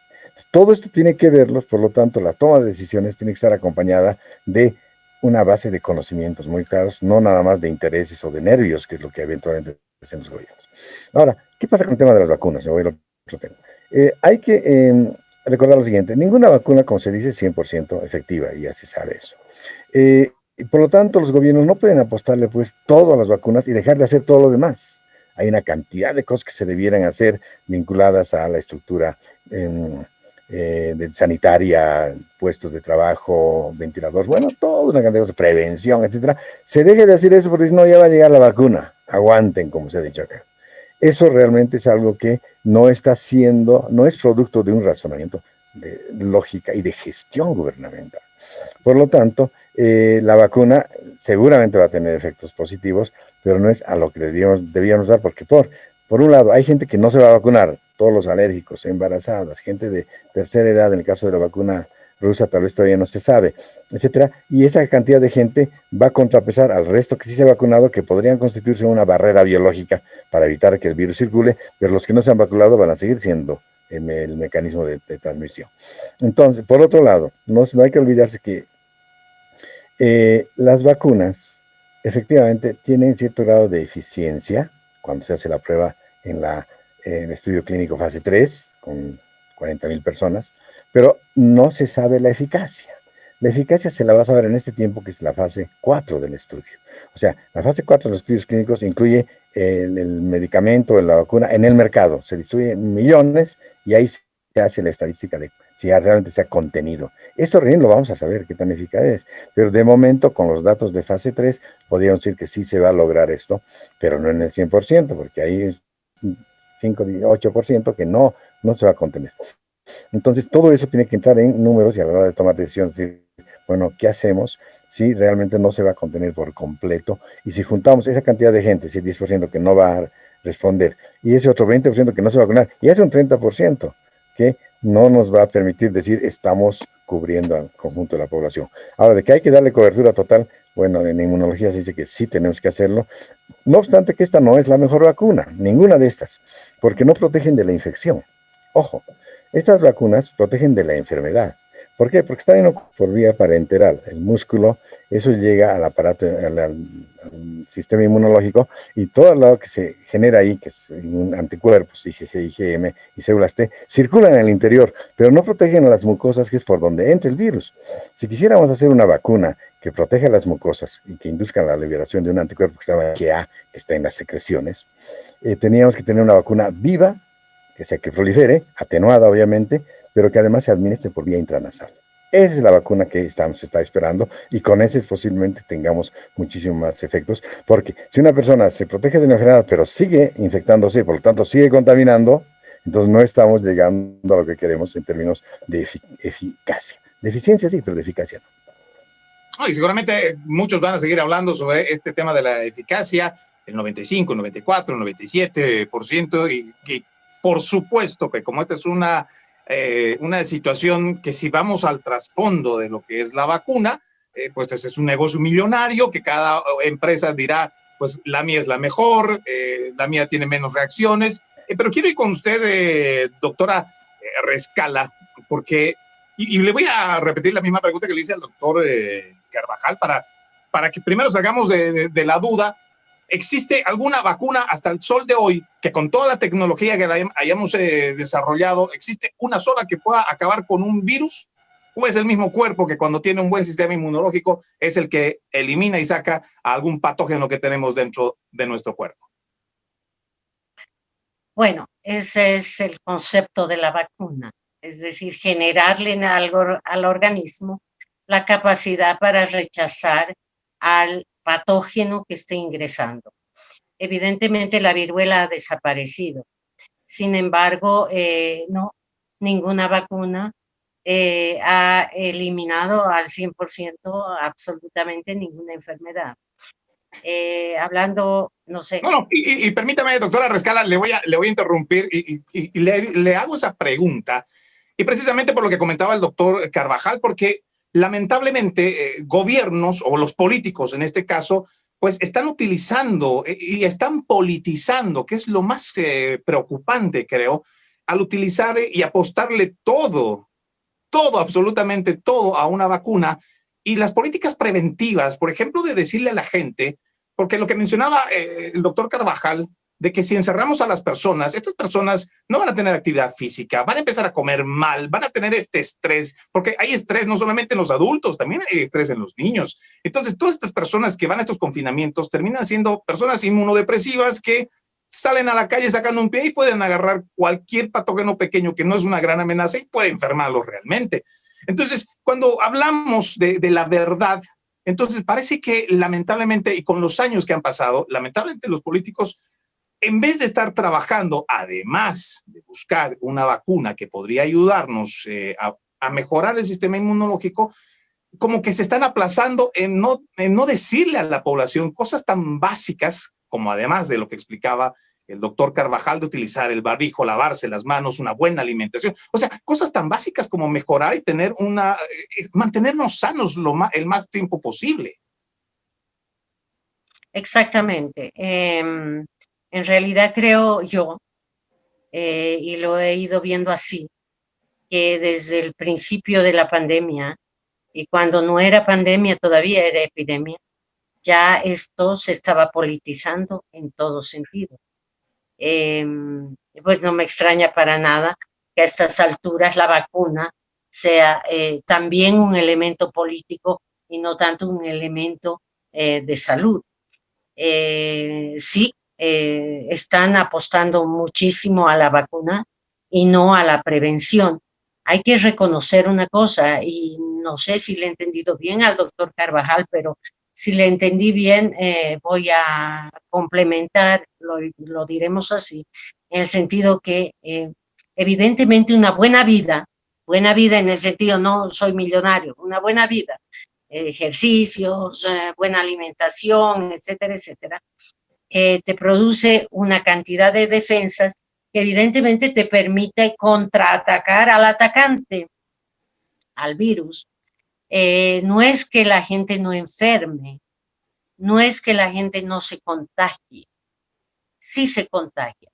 Todo esto tiene que verlos, por lo tanto, la toma de decisiones tiene que estar acompañada de una base de conocimientos muy claros, no nada más de intereses o de nervios, que es lo que eventualmente hacen los gobiernos. Ahora, ¿qué pasa con el tema de las vacunas? Me voy a otro tema. Hay que recordar lo siguiente, ninguna vacuna, como se dice, es 100% efectiva, y ya se sabe eso. Y por lo tanto, los gobiernos no pueden apostarle pues todo a las vacunas y dejar de hacer todo lo demás. Hay una cantidad de cosas que se debieran hacer vinculadas a la estructura sanitaria, puestos de trabajo, ventiladores, bueno, toda una cantidad de cosas, prevención, etcétera. Se deje de hacer eso porque si no ya va a llegar la vacuna. Aguanten, como se ha dicho acá. Eso realmente es algo que no está siendo, no es producto de un razonamiento de lógica y de gestión gubernamental. Por lo tanto, la vacuna seguramente va a tener efectos positivos, pero no es a lo que debíamos dar, porque por un lado, hay gente que no se va a vacunar, todos los alérgicos, embarazadas, gente de tercera edad, en el caso de la vacuna rusa tal vez todavía no se sabe, etcétera, y esa cantidad de gente va a contrapesar al resto que sí se ha vacunado, que podrían constituirse una barrera biológica para evitar que el virus circule, pero los que no se han vacunado van a seguir siendo el mecanismo de transmisión. Entonces, por otro lado, no hay que olvidarse que las vacunas efectivamente tienen cierto grado de eficiencia cuando se hace la prueba en el estudio clínico fase 3 con 40.000 personas, pero no se sabe la eficacia. La eficacia se la va a saber en este tiempo, que es la fase 4 del estudio. O sea, la fase 4 de los estudios clínicos incluye el medicamento, la vacuna en el mercado. Se distribuyen millones y ahí se hace la estadística de si realmente se ha contenido. Eso recién lo vamos a saber qué tan eficaz es. Pero de momento, con los datos de fase 3, podríamos decir que sí se va a lograr esto, pero no en el 100%, porque ahí es 5, 8% que no se va a contener. Entonces, todo eso tiene que entrar en números y a la hora de tomar decisiones, decir, bueno, ¿qué hacemos si realmente no se va a contener por completo? Y si juntamos esa cantidad de gente, ese 10% que no va a responder, y ese otro 20% que no se va a vacunar, y ese un 30% que no nos va a permitir decir estamos cubriendo al conjunto de la población. Ahora, de que hay que darle cobertura total, bueno, en inmunología se dice que sí tenemos que hacerlo, no obstante que esta no es la mejor vacuna, ninguna de estas, porque no protegen de la infección. Ojo, estas vacunas protegen de la enfermedad. ¿Por qué? Porque están por vía parenteral. El músculo, eso llega al aparato, al sistema inmunológico, y todo lo que se genera ahí, que es anticuerpos, IgG, IgM y células T, circulan en el interior, pero no protegen a las mucosas, que es por donde entra el virus. Si quisiéramos hacer una vacuna que proteja las mucosas y que induzca la liberación de un anticuerpo que se llama IgA, que está en las secreciones, teníamos que tener una vacuna viva, que sea que prolifere, atenuada obviamente, pero que además se administre por vía intranasal. Esa es la vacuna que se está esperando, y con ese posiblemente tengamos muchísimos más efectos, porque si una persona se protege de una enfermedad pero sigue infectándose, por lo tanto sigue contaminando, entonces no estamos llegando a lo que queremos en términos de eficacia. De eficiencia sí, pero de eficacia no. Y seguramente muchos van a seguir hablando sobre este tema de la eficacia, el 95, 94, 97%, y por supuesto que como esta es una situación que, si vamos al trasfondo de lo que es la vacuna, pues ese es un negocio millonario que cada empresa dirá, pues la mía es la mejor, la mía tiene menos reacciones, pero quiero ir con usted, doctora Rescala, porque, y le voy a repetir la misma pregunta que le hice al doctor Carvajal para que primero salgamos de la duda. ¿Existe alguna vacuna hasta el sol de hoy que, con toda la tecnología que hayamos desarrollado, existe una sola que pueda acabar con un virus? ¿O es el mismo cuerpo que, cuando tiene un buen sistema inmunológico, es el que elimina y saca a algún patógeno que tenemos dentro de nuestro cuerpo? Bueno, ese es el concepto de la vacuna, es decir, generarle al organismo la capacidad para rechazar al patógeno que esté ingresando. Evidentemente la viruela ha desaparecido. Sin embargo, no, ninguna vacuna ha eliminado al 100% absolutamente ninguna enfermedad. Hablando, no sé. No, y permítame, doctora Rescala, le voy a interrumpir y le hago esa pregunta, y precisamente por lo que comentaba el doctor Carvajal, porque lamentablemente gobiernos, o los políticos en este caso, pues están utilizando y están politizando, que es lo más preocupante, creo, al utilizar y apostarle todo, absolutamente todo a una vacuna. Y las políticas preventivas, por ejemplo, de decirle a la gente, porque lo que mencionaba el doctor Carvajal, de que si encerramos a las personas, estas personas no van a tener actividad física, van a empezar a comer mal, van a tener este estrés, porque hay estrés no solamente en los adultos, también hay estrés en los niños. Entonces, todas estas personas que van a estos confinamientos terminan siendo personas inmunodepresivas que salen a la calle, sacan un pie y pueden agarrar cualquier patógeno pequeño que no es una gran amenaza y puede enfermarlos realmente. Entonces, cuando hablamos de la verdad, entonces parece que lamentablemente, y con los años que han pasado, lamentablemente los políticos, en vez de estar trabajando, además de buscar una vacuna que podría ayudarnos a mejorar el sistema inmunológico, como que se están aplazando en no decirle a la población cosas tan básicas, como además de lo que explicaba el doctor Carvajal, de utilizar el barbijo, lavarse las manos, una buena alimentación. O sea, cosas tan básicas como mejorar y tener mantenernos sanos el más tiempo posible. Exactamente. En realidad creo yo, y lo he ido viendo así, que desde el principio de la pandemia, y cuando no era pandemia todavía era epidemia, ya esto se estaba politizando en todo sentido. Pues no me extraña para nada que a estas alturas la vacuna sea también un elemento político y no tanto un elemento de salud. Sí, están apostando muchísimo a la vacuna y no a la prevención. Hay que reconocer una cosa, y no sé si le he entendido bien al doctor Carvajal, pero si le entendí bien, voy a complementar, lo diremos así, en el sentido que evidentemente una buena vida en el sentido no soy millonario, una buena vida, ejercicios, buena alimentación, etcétera, etcétera, te produce una cantidad de defensas que evidentemente te permite contraatacar al atacante, al virus. No es que la gente no enferme, no es que la gente no se contagie, sí se contagia,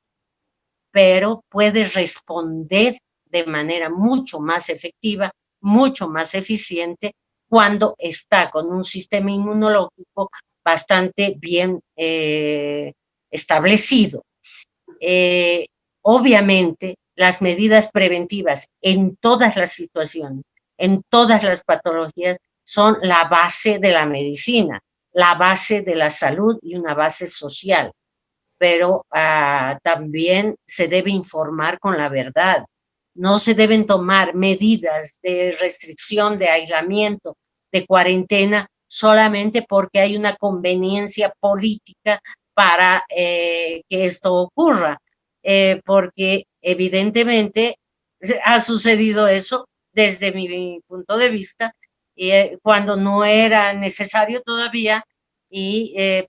pero puede responder de manera mucho más efectiva, mucho más eficiente cuando está con un sistema inmunológico bastante bien establecido. Obviamente, las medidas preventivas en todas las situaciones, en todas las patologías, son la base de la medicina, la base de la salud y una base social. Pero también se debe informar con la verdad. No se deben tomar medidas de restricción, de aislamiento, de cuarentena, solamente porque hay una conveniencia política para que esto ocurra. Porque evidentemente ha sucedido eso desde mi punto de vista, cuando no era necesario todavía,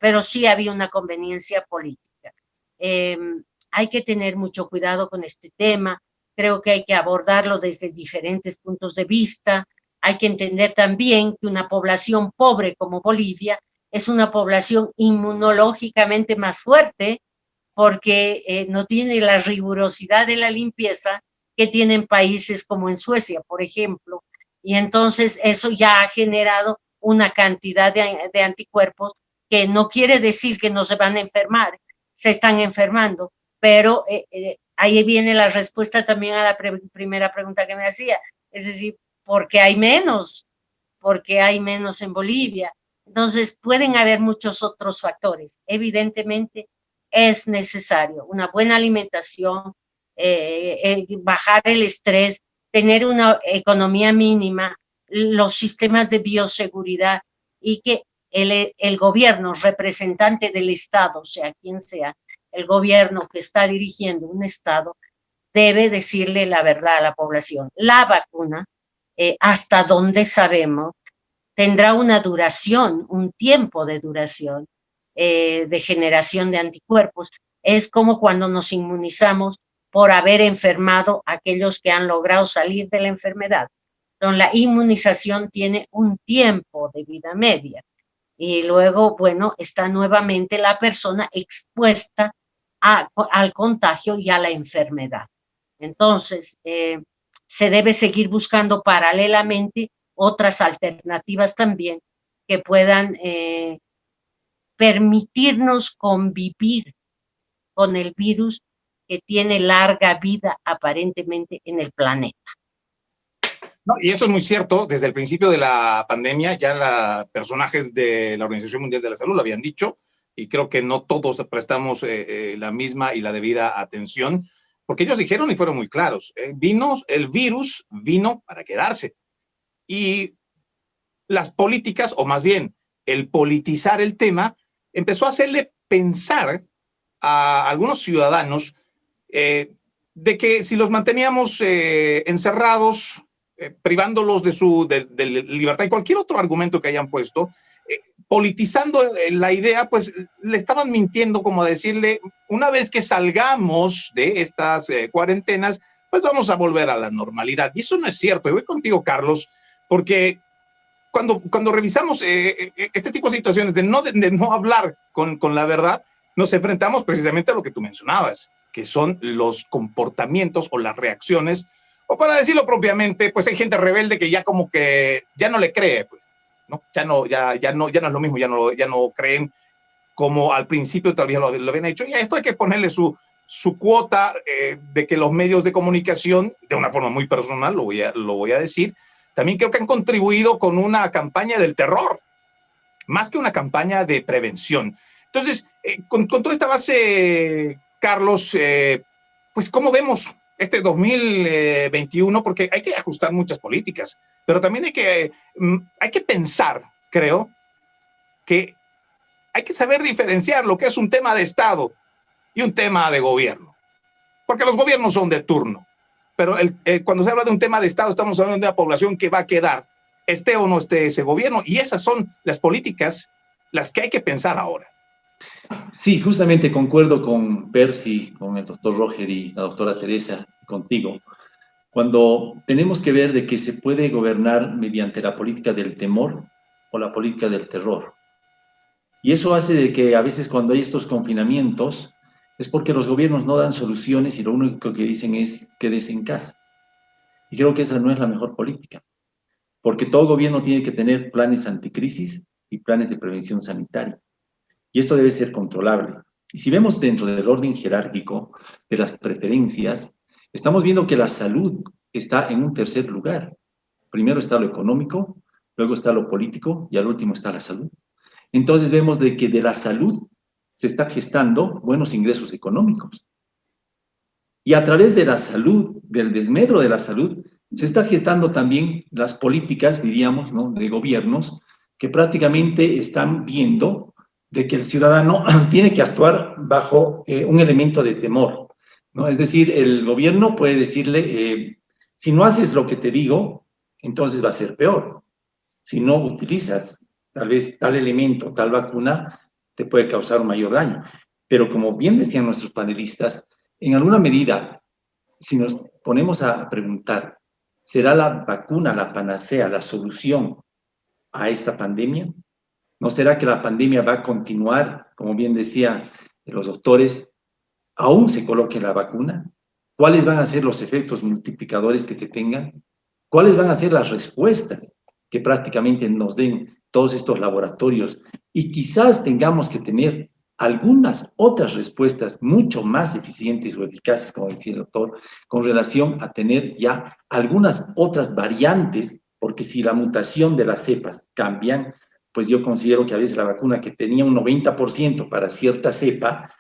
pero sí había una conveniencia política. Hay que tener mucho cuidado con este tema. Creo que hay que abordarlo desde diferentes puntos de vista. Hay que entender también que una población pobre como Bolivia es una población inmunológicamente más fuerte porque no tiene la rigurosidad de la limpieza que tienen países como en Suecia, por ejemplo. Y entonces eso ya ha generado una cantidad de anticuerpos que no quiere decir que no se van a enfermar, se están enfermando, pero ahí viene la respuesta también a la primera pregunta que me hacía, es decir, ¿por qué hay menos? ¿Por qué hay menos en Bolivia? Entonces, pueden haber muchos otros factores. Evidentemente, es necesario una buena alimentación, bajar el estrés, tener una economía mínima, los sistemas de bioseguridad y que el gobierno representante del Estado, sea quien sea, el gobierno que está dirigiendo un Estado, debe decirle la verdad a la población. La vacuna, hasta donde sabemos, tendrá una duración, un tiempo de duración de generación de anticuerpos. Es como cuando nos inmunizamos por haber enfermado a aquellos que han logrado salir de la enfermedad. Entonces, la inmunización tiene un tiempo de vida media. Y luego, bueno, está nuevamente la persona expuesta al contagio y a la enfermedad. Entonces, se debe seguir buscando paralelamente otras alternativas también que puedan permitirnos convivir con el virus que tiene larga vida aparentemente en el planeta. No, y eso es muy cierto. Desde el principio de la pandemia, ya personajes de la Organización Mundial de la Salud lo habían dicho, y creo que no todos prestamos la misma y la debida atención, porque ellos dijeron y fueron muy claros, el virus vino para quedarse. Y las políticas, o más bien el politizar el tema, empezó a hacerle pensar a algunos ciudadanos de que si los manteníamos encerrados, privándolos de libertad y cualquier otro argumento que hayan puesto, politizando la idea, pues le estaban mintiendo, como decirle, una vez que salgamos de estas cuarentenas, pues vamos a volver a la normalidad. Y eso no es cierto. Y voy contigo, Carlos, porque cuando revisamos este tipo de situaciones de no hablar con la verdad, nos enfrentamos precisamente a lo que tú mencionabas, que son los comportamientos o las reacciones, o para decirlo propiamente, pues hay gente rebelde que ya como que ya no le cree, pues, ¿no? Ya no es lo mismo, ya no creen como al principio todavía lo habían hecho, y a esto hay que ponerle su cuota de que los medios de comunicación, de una forma muy personal, lo voy a decir, también creo que han contribuido con una campaña del terror, más que una campaña de prevención. Entonces, con toda esta base, Carlos, pues, ¿cómo vemos este 2021? Porque hay que ajustar muchas políticas, pero también hay que pensar, creo, que hay que saber diferenciar lo que es un tema de Estado y un tema de gobierno, porque los gobiernos son de turno, pero cuando se habla de un tema de Estado, estamos hablando de una población que va a quedar, esté o no esté ese gobierno, y esas son las políticas las que hay que pensar ahora. Sí, justamente concuerdo con Percy, con el doctor Roger y la doctora Teresa, contigo, cuando tenemos que ver de que se puede gobernar mediante la política del temor o la política del terror. Y eso hace de que a veces cuando hay estos confinamientos es porque los gobiernos no dan soluciones y lo único que dicen es quédese en casa. Y creo que esa no es la mejor política, porque todo gobierno tiene que tener planes anticrisis y planes de prevención sanitaria. Y esto debe ser controlable. Y si vemos dentro del orden jerárquico de las preferencias, estamos viendo que la salud está en un tercer lugar. Primero está lo económico, luego está lo político y al último está la salud. Entonces vemos de que de la salud se está gestando buenos ingresos económicos. Y a través de la salud, del desmedro de la salud, se está gestando también las políticas, diríamos, ¿no?, de gobiernos que prácticamente están viendo de que el ciudadano tiene que actuar bajo un elemento de temor, ¿no? Es decir, el gobierno puede decirle, si no haces lo que te digo, entonces va a ser peor. Si no utilizas tal vez tal elemento, tal vacuna, te puede causar un mayor daño. Pero como bien decían nuestros panelistas, en alguna medida, si nos ponemos a preguntar, ¿será la vacuna la panacea, la solución a esta pandemia? ¿No será que la pandemia va a continuar, como bien decían los doctores, aún se coloque la vacuna? ¿Cuáles van a ser los efectos multiplicadores que se tengan? ¿Cuáles van a ser las respuestas que prácticamente nos den todos estos laboratorios? Y quizás tengamos que tener algunas otras respuestas mucho más eficientes o eficaces, como decía el doctor, con relación a tener ya algunas otras variantes, porque si la mutación de las cepas cambian, pues yo considero que a veces la vacuna que tenía un 90% para cierta cepa,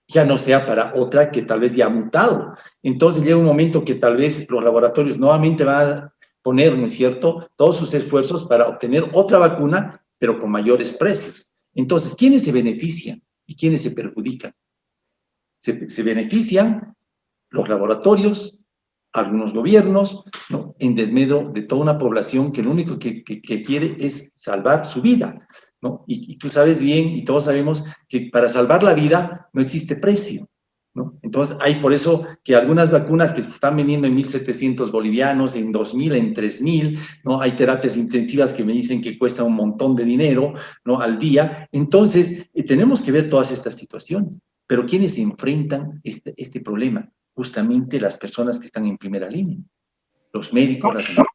ya no sea para otra que tal vez ya ha mutado. Entonces llega un momento que tal vez los laboratorios nuevamente van a poner, ¿no es cierto?, todos sus esfuerzos para obtener otra vacuna, pero con mayores precios. Entonces, ¿quiénes se benefician y quiénes se perjudican? Se benefician los laboratorios, algunos gobiernos, ¿no?, en desmedro de toda una población que lo único que quiere es salvar su vida, ¿no? Y tú sabes bien, y todos sabemos, que para salvar la vida no existe precio, ¿no? Entonces, hay por eso que algunas vacunas que se están vendiendo en 1.700 bolivianos, en 2.000, en 3.000, ¿no? Hay terapias intensivas que me dicen que cuestan un montón de dinero, ¿no?, al día. Entonces, tenemos que ver todas estas situaciones. Pero ¿quiénes enfrentan este problema? Justamente las personas que están en primera línea, los médicos, las medicinas,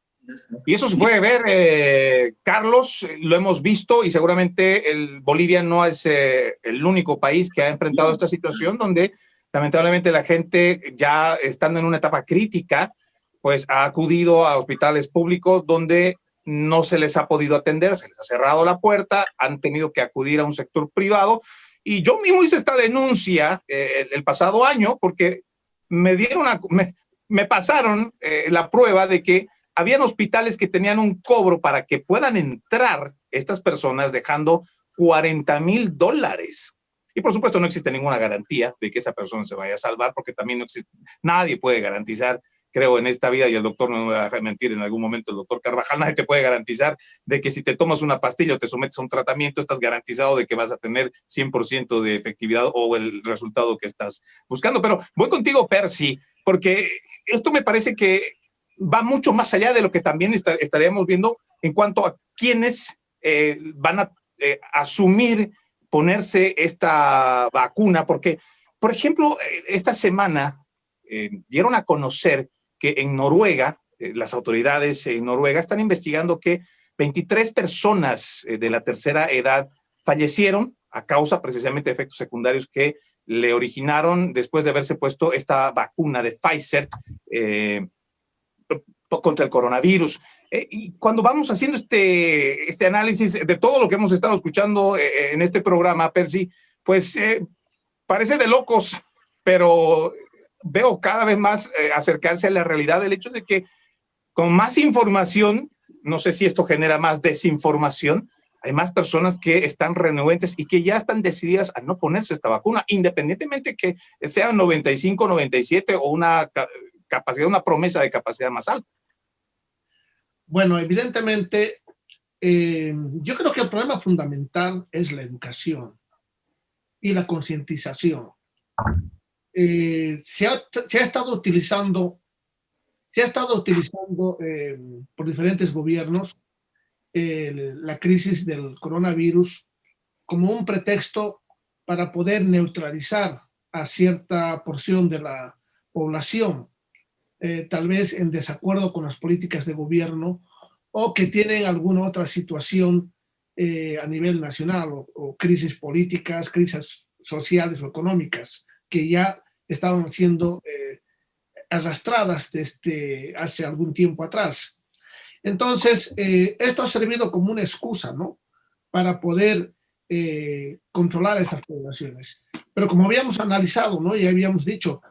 ¿no? Y eso se puede ver, Carlos, lo hemos visto, y seguramente Bolivia no es el único país que ha enfrentado esta situación, donde Lamentablemente la gente ya estando en una etapa crítica, pues ha acudido a hospitales públicos donde no se les ha podido atender, se les ha cerrado la puerta, han tenido que acudir a un sector privado. Y yo mismo hice esta denuncia el pasado año porque me pasaron la prueba de que habían hospitales que tenían un cobro para que puedan entrar estas personas dejando $40,000. Y por supuesto no existe ninguna garantía de que esa persona se vaya a salvar, porque también no existe, nadie puede garantizar, creo, en esta vida, y el doctor no me va a dejar mentir en algún momento, el doctor Carvajal, nadie te puede garantizar de que si te tomas una pastilla o te sometes a un tratamiento, estás garantizado de que vas a tener 100% de efectividad o el resultado que estás buscando. Pero voy contigo, Percy, porque esto me parece que va mucho más allá de lo que también estaríamos viendo en cuanto a quiénes van a asumir ponerse esta vacuna, porque, por ejemplo, esta semana dieron a conocer que en Noruega, las autoridades en Noruega están investigando que 23 personas de la tercera edad fallecieron a causa precisamente de efectos secundarios que le originaron después de haberse puesto esta vacuna de Pfizer contra el coronavirus. Y cuando vamos haciendo este análisis de todo lo que hemos estado escuchando en este programa, Percy, pues parece de locos, pero veo cada vez más acercarse a la realidad del hecho de que con más información, no sé si esto genera más desinformación, hay más personas que están renuentes y que ya están decididas a no ponerse esta vacuna, independientemente que sea 95, 97 o una capacidad, una promesa de capacidad más alta. Bueno, evidentemente, yo creo que el problema fundamental es la educación y la concientización. Se ha estado utilizando por diferentes gobiernos la crisis del coronavirus como un pretexto para poder neutralizar a cierta porción de la población, tal vez en desacuerdo con las políticas de gobierno o que tienen alguna otra situación a nivel nacional o crisis políticas, crisis sociales o económicas que ya estaban siendo arrastradas desde hace algún tiempo atrás. Entonces, esto ha servido como una excusa, ¿no?, para poder controlar esas poblaciones. Pero como habíamos analizado, ¿no?, y habíamos dicho,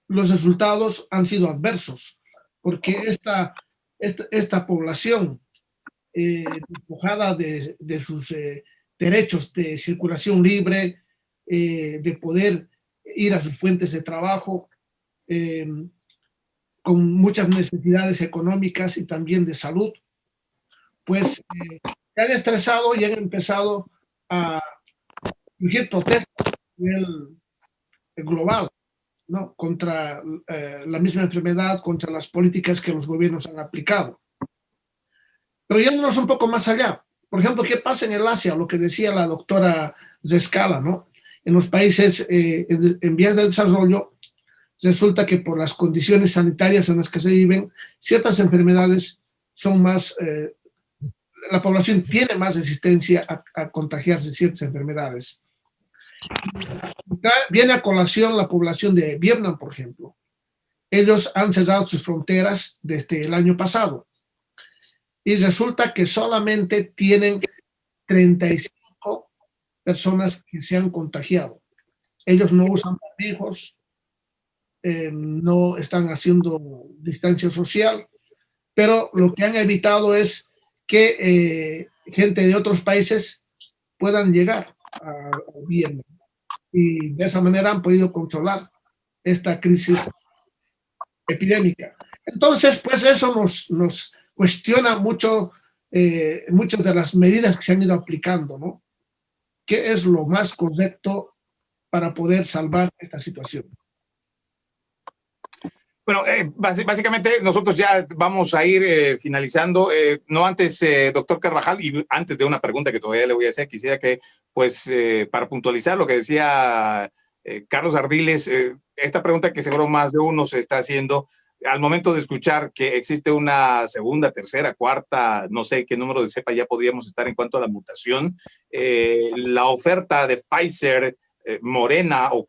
los resultados han sido adversos, porque esta población despojada de sus derechos de circulación libre, de poder ir a sus fuentes de trabajo, con muchas necesidades económicas y también de salud, pues se han estresado y han empezado a surgir protestas a nivel global, ¿no?, contra la misma enfermedad, contra las políticas que los gobiernos han aplicado. Pero yéndonos un poco más allá, por ejemplo, ¿qué pasa en el Asia? Lo que decía la doctora Zeskala, ¿no? En los países en vías de desarrollo, resulta que por las condiciones sanitarias en las que se viven, ciertas enfermedades son más, la población tiene más resistencia a contagiarse ciertas enfermedades. Viene a colación la población de Vietnam, por ejemplo. Ellos han cerrado sus fronteras desde el año pasado y resulta que solamente tienen 35 personas que se han contagiado. Ellos no usan barbijos, no están haciendo distancia social, pero lo que han evitado es que gente de otros países puedan llegar a Vietnam. Y de esa manera han podido controlar esta crisis epidémica. Entonces, pues eso nos cuestiona mucho muchas de las medidas que se han ido aplicando, ¿no? ¿Qué es lo más correcto para poder salvar esta situación? Bueno, básicamente nosotros ya vamos a ir finalizando. No antes, doctor Carvajal, y antes de una pregunta que todavía le voy a hacer, quisiera que, pues, para puntualizar lo que decía Carlos Ardiles, esta pregunta que seguro más de uno se está haciendo, al momento de escuchar que existe una segunda, tercera, cuarta, no sé qué número de cepa ya podríamos estar en cuanto a la mutación, la oferta de Pfizer Morena o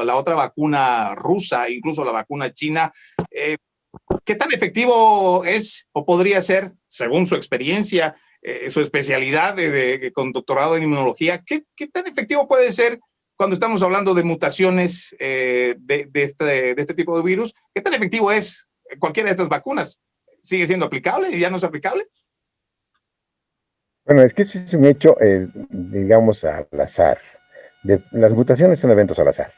la otra vacuna rusa, incluso la vacuna china, ¿qué tan efectivo es o podría ser, según su experiencia, su especialidad con doctorado en inmunología? ¿Qué tan efectivo puede ser cuando estamos hablando de mutaciones de este tipo de virus? ¿Qué tan efectivo es cualquiera de estas vacunas? ¿Sigue siendo aplicable y ya no es aplicable? Bueno, es que ese es un hecho, digamos, al azar. Las mutaciones son eventos al azar.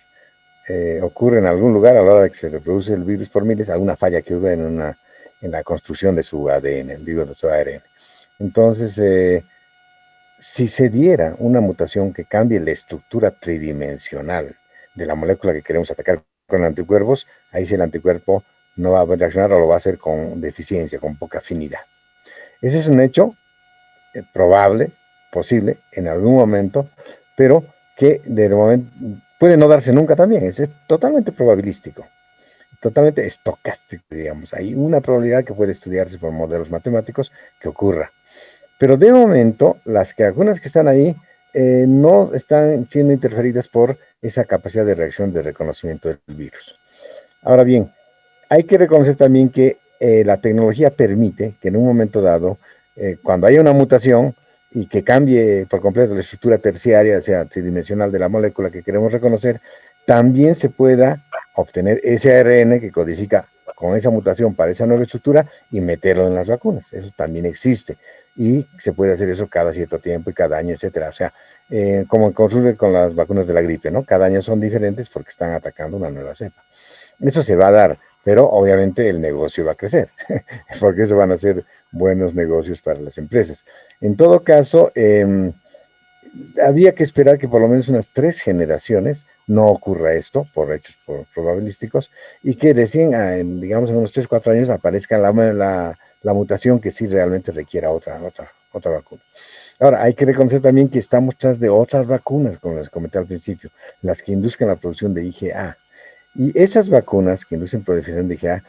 Ocurre en algún lugar a la hora de que se reproduce el virus por miles, alguna falla que hubo en la construcción de su ADN, digo, de su ARN. Entonces, si se diera una mutación que cambie la estructura tridimensional de la molécula que queremos atacar con anticuerpos, ahí sí el anticuerpo no va a reaccionar o lo va a hacer con deficiencia, con poca afinidad. Ese es un hecho probable, posible, en algún momento, pero que de momento puede no darse nunca también. Es totalmente probabilístico, totalmente estocástico, digamos. Hay una probabilidad que puede estudiarse por modelos matemáticos que ocurra. Pero de momento, las vacunas que están ahí no están siendo interferidas por esa capacidad de reacción de reconocimiento del virus. Ahora bien, hay que reconocer también que la tecnología permite que en un momento dado, cuando haya una mutación y que cambie por completo la estructura terciaria, o sea, tridimensional de la molécula que queremos reconocer, también se pueda obtener ese ARN que codifica con esa mutación para esa nueva estructura y meterlo en las vacunas. Eso también existe. Y se puede hacer eso cada cierto tiempo y cada año, etcétera. O sea, como ocurre con las vacunas de la gripe, ¿no? Cada año son diferentes porque están atacando una nueva cepa. Eso se va a dar, pero obviamente el negocio va a crecer, porque eso van a ser buenos negocios para las empresas. En todo caso, había que esperar que por lo menos unas 3 generaciones no ocurra esto, por hechos probabilísticos, y que recién, digamos, en unos 3, 4 años aparezca la mutación que sí realmente requiera otra vacuna. Ahora, hay que reconocer también que estamos tras de otras vacunas, como les comenté al principio, las que induzcan la producción de IgA. Y esas vacunas que inducen proliferación de IgA,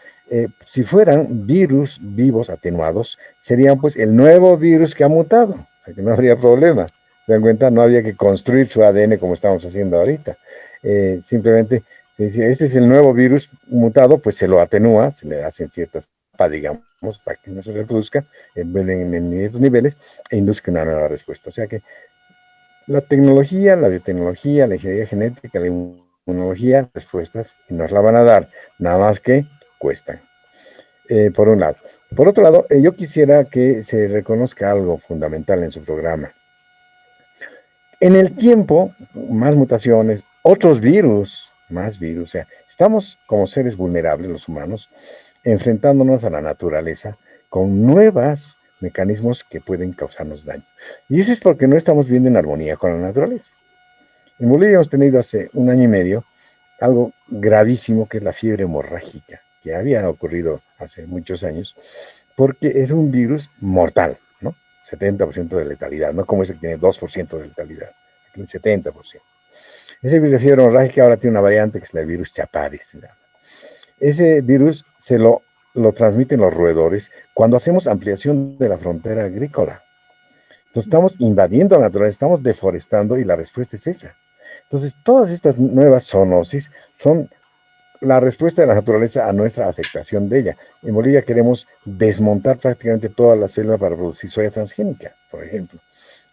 si fueran virus vivos atenuados, serían pues el nuevo virus que ha mutado, o sea que no habría problema. Se dan cuenta, no había que construir su ADN como estamos haciendo ahorita. Simplemente, si este es el nuevo virus mutado, pues se lo atenúa, se le hacen ciertas capas, digamos, para que no se reproduzca en estos niveles e induzca una nueva respuesta. O sea que la tecnología, la biotecnología, la ingeniería genética, la inmunología, respuestas, y nos la van a dar, nada más que cuestan, por un lado. Por otro lado, yo quisiera que se reconozca algo fundamental en su programa. En el tiempo, más mutaciones, otros virus, más virus, o sea, estamos como seres vulnerables, los humanos, enfrentándonos a la naturaleza con nuevos mecanismos que pueden causarnos daño. Y eso es porque no estamos viviendo en armonía con la naturaleza. En Bolivia hemos tenido hace 1 año y medio algo gravísimo que es la fiebre hemorrágica, que había ocurrido hace muchos años, porque es un virus mortal, ¿no? 70% de letalidad, no como ese que tiene 2% de letalidad, aquí un 70%. Ese virus de fiebre hemorrágica ahora tiene una variante que es el virus Chaparis. Ese virus se lo transmiten los roedores cuando hacemos ampliación de la frontera agrícola. Entonces estamos invadiendo la naturaleza, estamos deforestando y la respuesta es esa. Entonces todas estas nuevas zoonosis son la respuesta de la naturaleza a nuestra afectación de ella. En Bolivia queremos desmontar prácticamente toda la selva para producir soya transgénica, por ejemplo.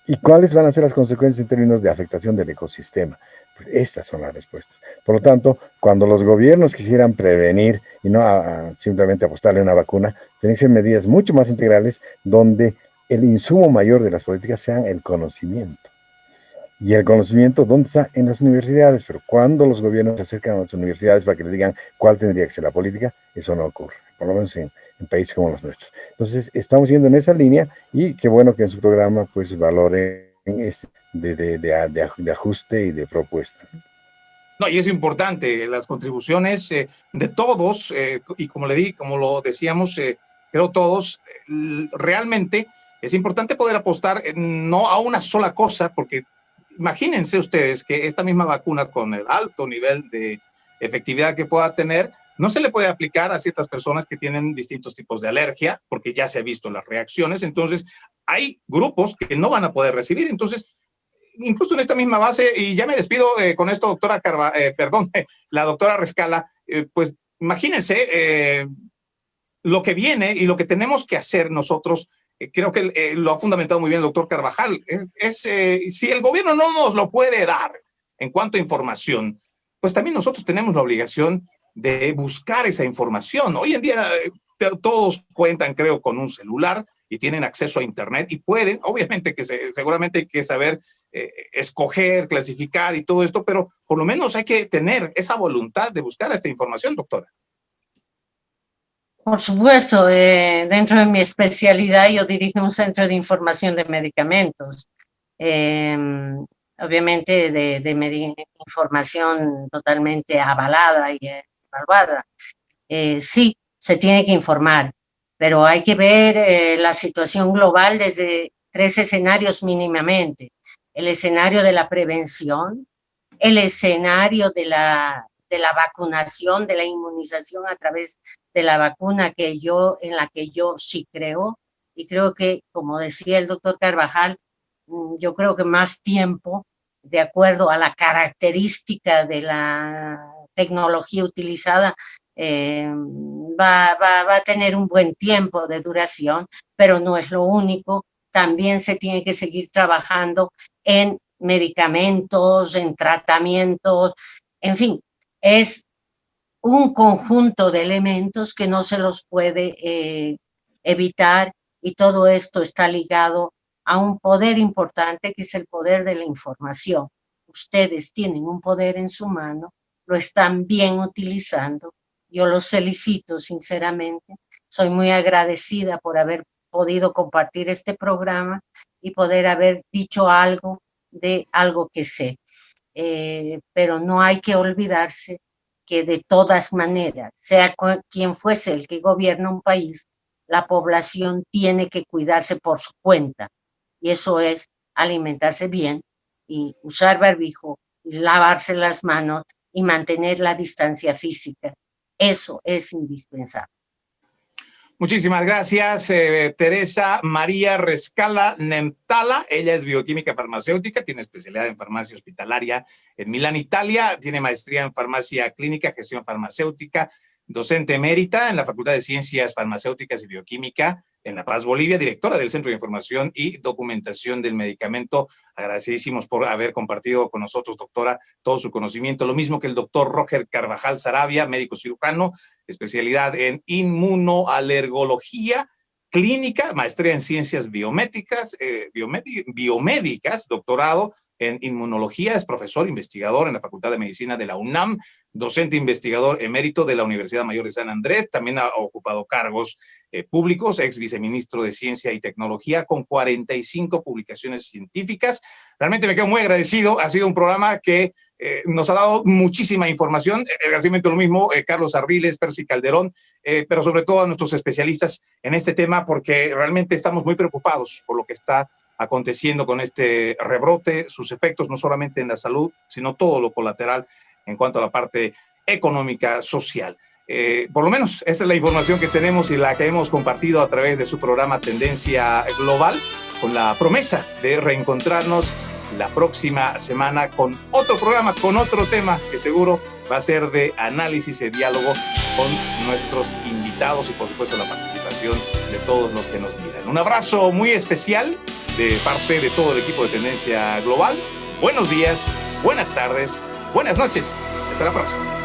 ¿Y cuáles van a ser las consecuencias en términos de afectación del ecosistema? Pues estas son las respuestas. Por lo tanto, cuando los gobiernos quisieran prevenir y no simplemente apostarle a una vacuna, tienen que ser medidas mucho más integrales donde el insumo mayor de las políticas sean el conocimiento. Y el conocimiento, ¿dónde está? En las universidades. Pero cuando los gobiernos se acercan a las universidades para que les digan cuál tendría que ser la política, eso no ocurre, por lo menos en países como los nuestros. Entonces, estamos yendo en esa línea y qué bueno que en su programa pues valoren de ajuste y de propuesta. No, y es importante, las contribuciones de todos, y como lo decíamos, creo todos, realmente es importante poder apostar no a una sola cosa, porque imagínense ustedes que esta misma vacuna con el alto nivel de efectividad que pueda tener, no se le puede aplicar a ciertas personas que tienen distintos tipos de alergia, porque ya se ha visto las reacciones, entonces hay grupos que no van a poder recibir, entonces incluso en esta misma base, y ya me despido con esto, doctora la doctora Rescala, pues imagínense lo que viene y lo que tenemos que hacer nosotros. Creo que lo ha fundamentado muy bien el doctor Carvajal. Si el gobierno no nos lo puede dar en cuanto a información, pues también nosotros tenemos la obligación de buscar esa información. Hoy en día todos cuentan, creo, con un celular y tienen acceso a Internet y pueden, obviamente que seguramente hay que saber escoger, clasificar y todo esto, pero por lo menos hay que tener esa voluntad de buscar esta información, doctora. Por supuesto, dentro de mi especialidad yo dirijo un centro de información de medicamentos, obviamente de información totalmente avalada y evaluada. Sí, se tiene que informar, pero hay que ver la situación global desde 3 escenarios mínimamente. El escenario de la prevención, el escenario de la vacunación, de la inmunización a través de la vacuna en la que yo sí creo, y creo que, como decía el doctor Carvajal, yo creo que más tiempo, de acuerdo a la característica de la tecnología utilizada, va a tener un buen tiempo de duración, pero no es lo único. También se tiene que seguir trabajando en medicamentos, en tratamientos, en fin, es un conjunto de elementos que no se los puede evitar, y todo esto está ligado a un poder importante que es el poder de la información. Ustedes tienen un poder en su mano, lo están bien utilizando. Yo los felicito sinceramente. Soy muy agradecida por haber podido compartir este programa y poder haber dicho algo de algo que sé. Pero no hay que olvidarse que de todas maneras, sea quien fuese el que gobierna un país, la población tiene que cuidarse por su cuenta. Y eso es alimentarse bien y usar barbijo, y lavarse las manos y mantener la distancia física. Eso es indispensable. Muchísimas gracias, Teresa María Rescala Nemtala. Ella es bioquímica farmacéutica, tiene especialidad en farmacia hospitalaria en Milán, Italia, tiene maestría en farmacia clínica, gestión farmacéutica, docente emérita en la Facultad de Ciencias Farmacéuticas y Bioquímica en La Paz, Bolivia, directora del Centro de Información y Documentación del Medicamento. Agradecidísimos por haber compartido con nosotros, doctora, todo su conocimiento. Lo mismo que el doctor Roger Carvajal Saravia, médico cirujano, especialidad en inmunoalergología clínica, maestría en ciencias biomédicas, doctorado en inmunología, es profesor investigador en la Facultad de Medicina de la UNAM, docente investigador emérito de la Universidad Mayor de San Andrés, también ha ocupado cargos públicos, ex viceministro de Ciencia y Tecnología, con 45 publicaciones científicas. Realmente me quedo muy agradecido, ha sido un programa que nos ha dado muchísima información, agradecimiento lo mismo, Carlos Ardiles, Percy Calderón, pero sobre todo a nuestros especialistas en este tema, porque realmente estamos muy preocupados por lo que está aconteciendo con este rebrote, sus efectos no solamente en la salud, sino todo lo colateral en cuanto a la parte económica, social. Por lo menos esa es la información que tenemos y la que hemos compartido a través de su programa Tendencia Global, con la promesa de reencontrarnos la próxima semana con otro programa, con otro tema que seguro va a ser de análisis y diálogo con nuestros invitados y por supuesto la participación de todos los que nos miran. Un abrazo muy especial de parte de todo el equipo de Tendencia Global. Buenos días, buenas tardes, buenas noches. Hasta la próxima.